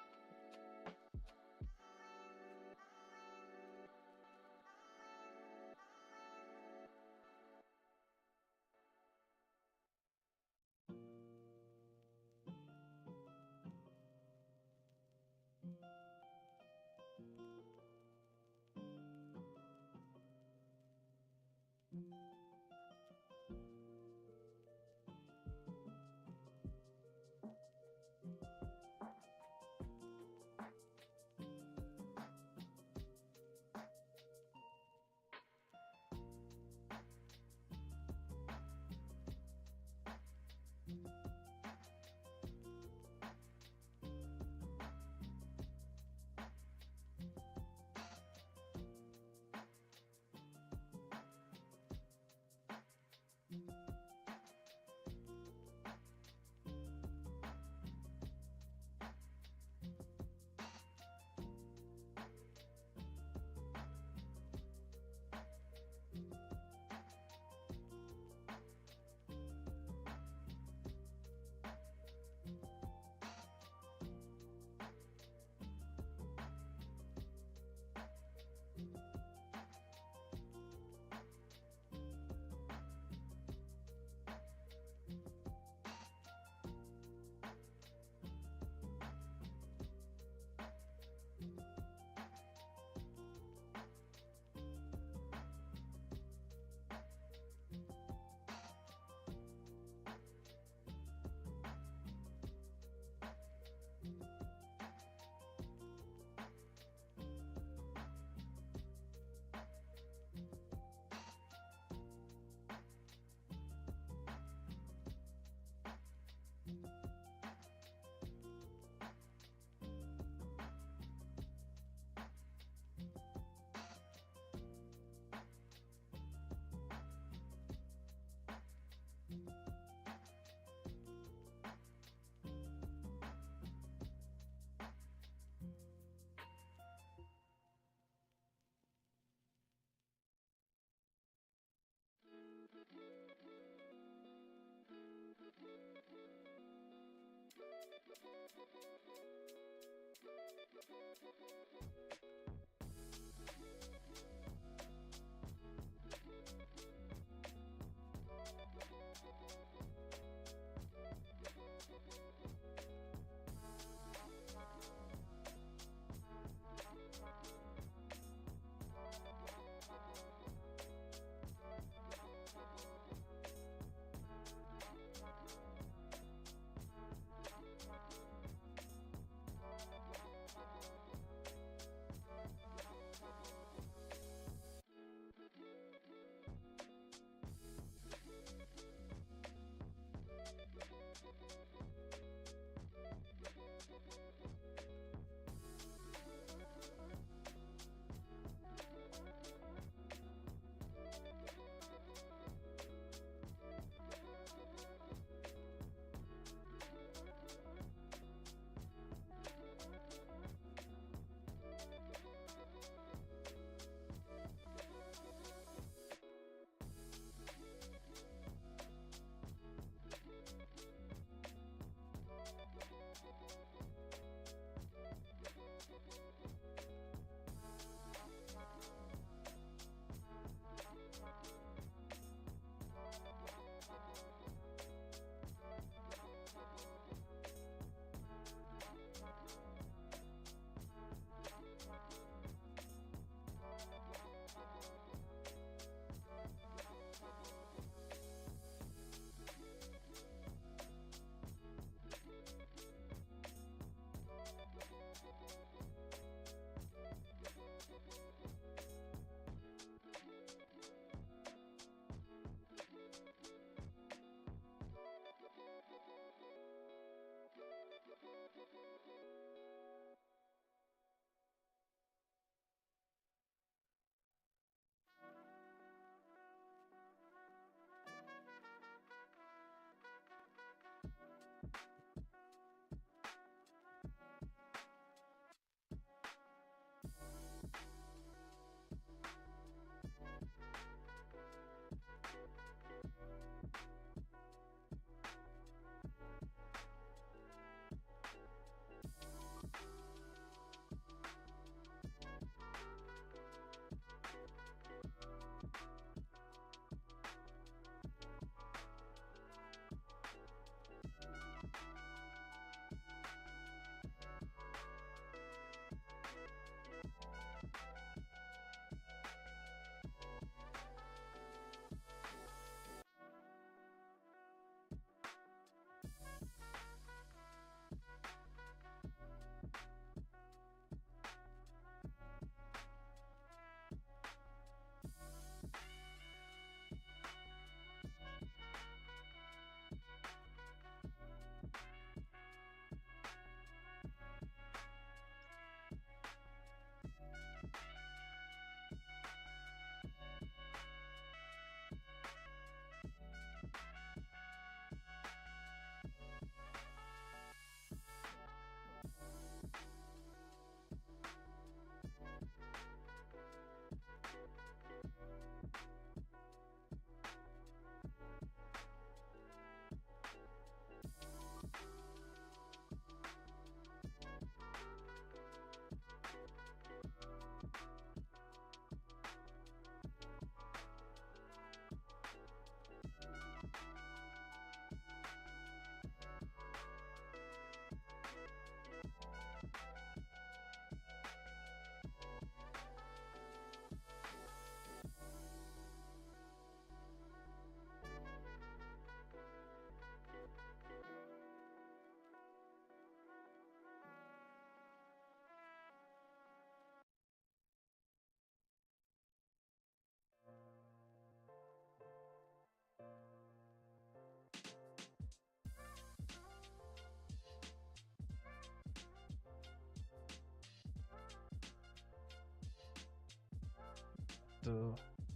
a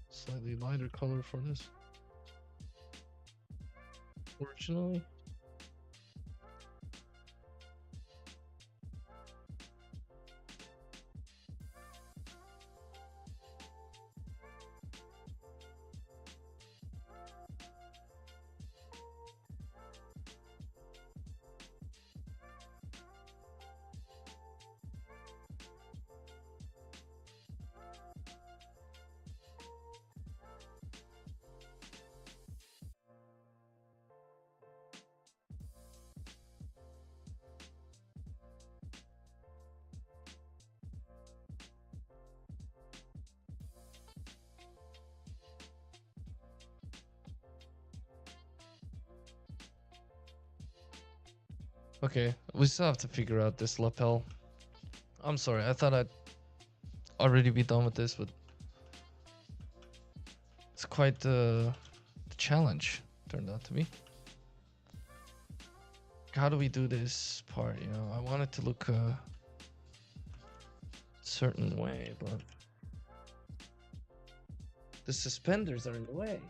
slightly lighter color for this. Originally. Okay, we still have to figure out this lapel. I'm sorry, I thought I'd already be done with this, but it's quite the challenge, turned out to be. How do we do this part, you know? I want it to look a certain way, but the suspenders are in the way.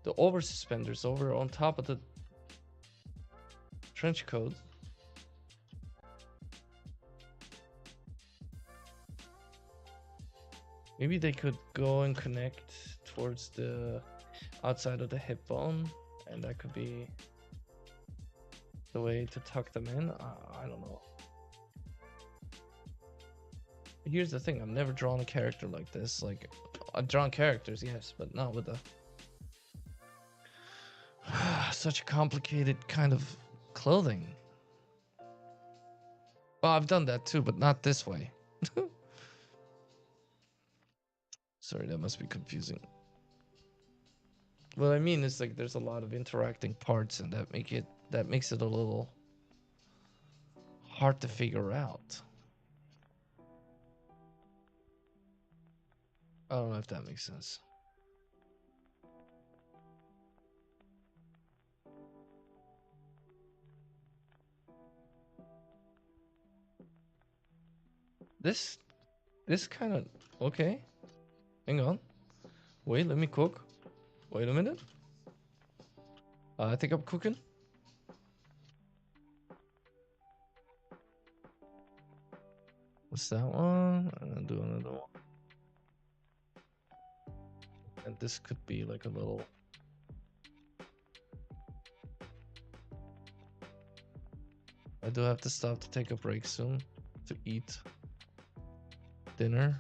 The over suspenders over on top of the trench coat. Maybe they could go and connect towards the outside of the hip bone, and that could be the way to tuck them in. I don't know. Here's the thing, I've never drawn a character like this. Like, I've drawn characters, yes, but not with a such a complicated kind of clothing. Well, I've done that too, but not this way. Sorry, that must be confusing. What I mean is, like, there's a lot of interacting parts, and that makes it a little hard to figure out. I don't know if that makes sense. This kind of okay. Hang on. Wait, let me cook. Wait a minute. I think I'm cooking. What's that one? And then do another one. And this could be like a little. I do have to stop to take a break soon to eat dinner.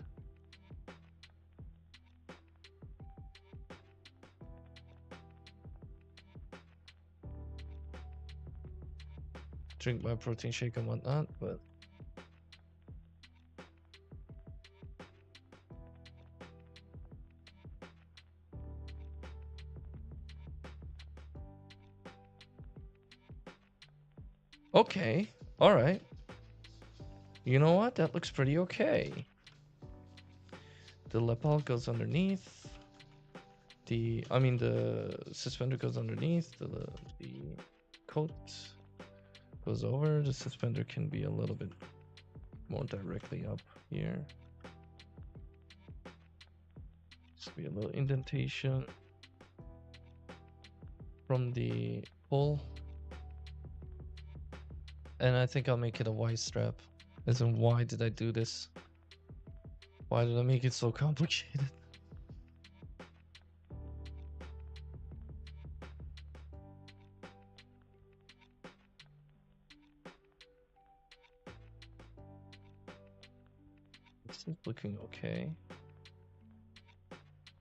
Drink my protein shake and whatnot, but okay, all right. You know what? That looks pretty okay. The lapel goes underneath. The suspender goes underneath. The coat goes over. The suspender can be a little bit more directly up here. Just be a little indentation from the pull. And I think I'll make it a Y strap. As in, why did I do this? Why did I make it so complicated? This is looking okay.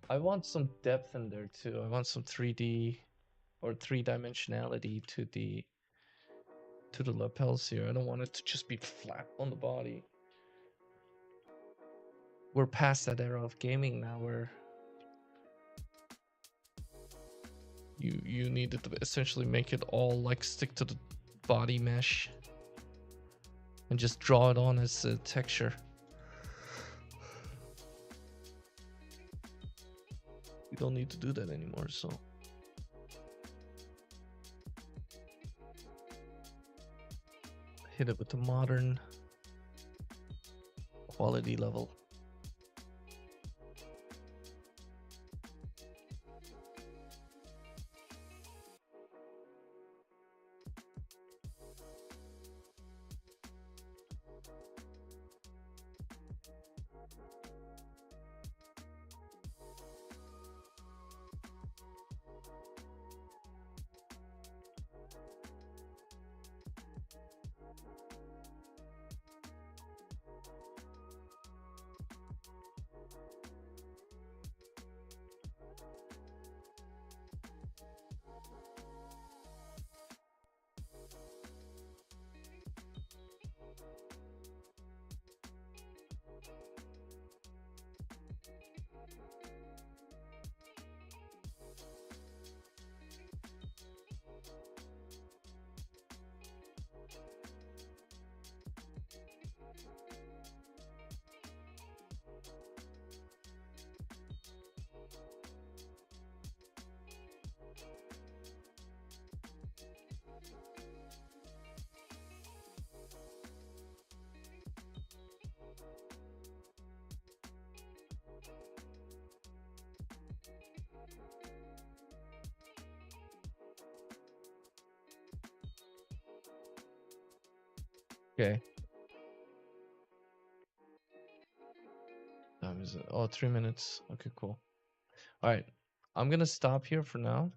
I want some depth in there too. I want some 3D or 3-dimensionality to the lapels here. I don't want it to just be flat on the body. We're past that era of gaming now where you needed to essentially make it all like stick to the body mesh and just draw it on as a texture. We don't need to do that anymore, so hit it with the modern quality level. Okay. Time is it? Oh, 3 minutes. Okay, cool. All right. I'm gonna stop here for now,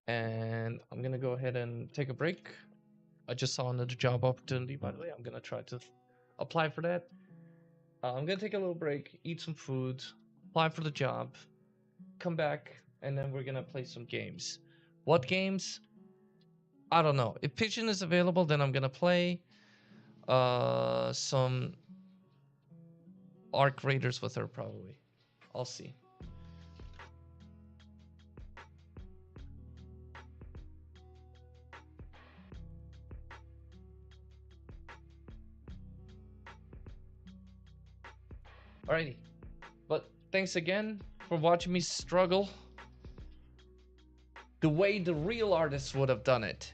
and I'm gonna go ahead and take a break. I just saw another job opportunity, by the way. I'm gonna try to apply for that. I'm gonna take a little break, eat some food, apply for the job, come back, and then we're gonna play some games. What games? I don't know. If Pigeon is available, then I'm gonna play some Arc Raiders with her probably. I'll see. Alrighty. But thanks again for watching me struggle the way the real artists would have done it.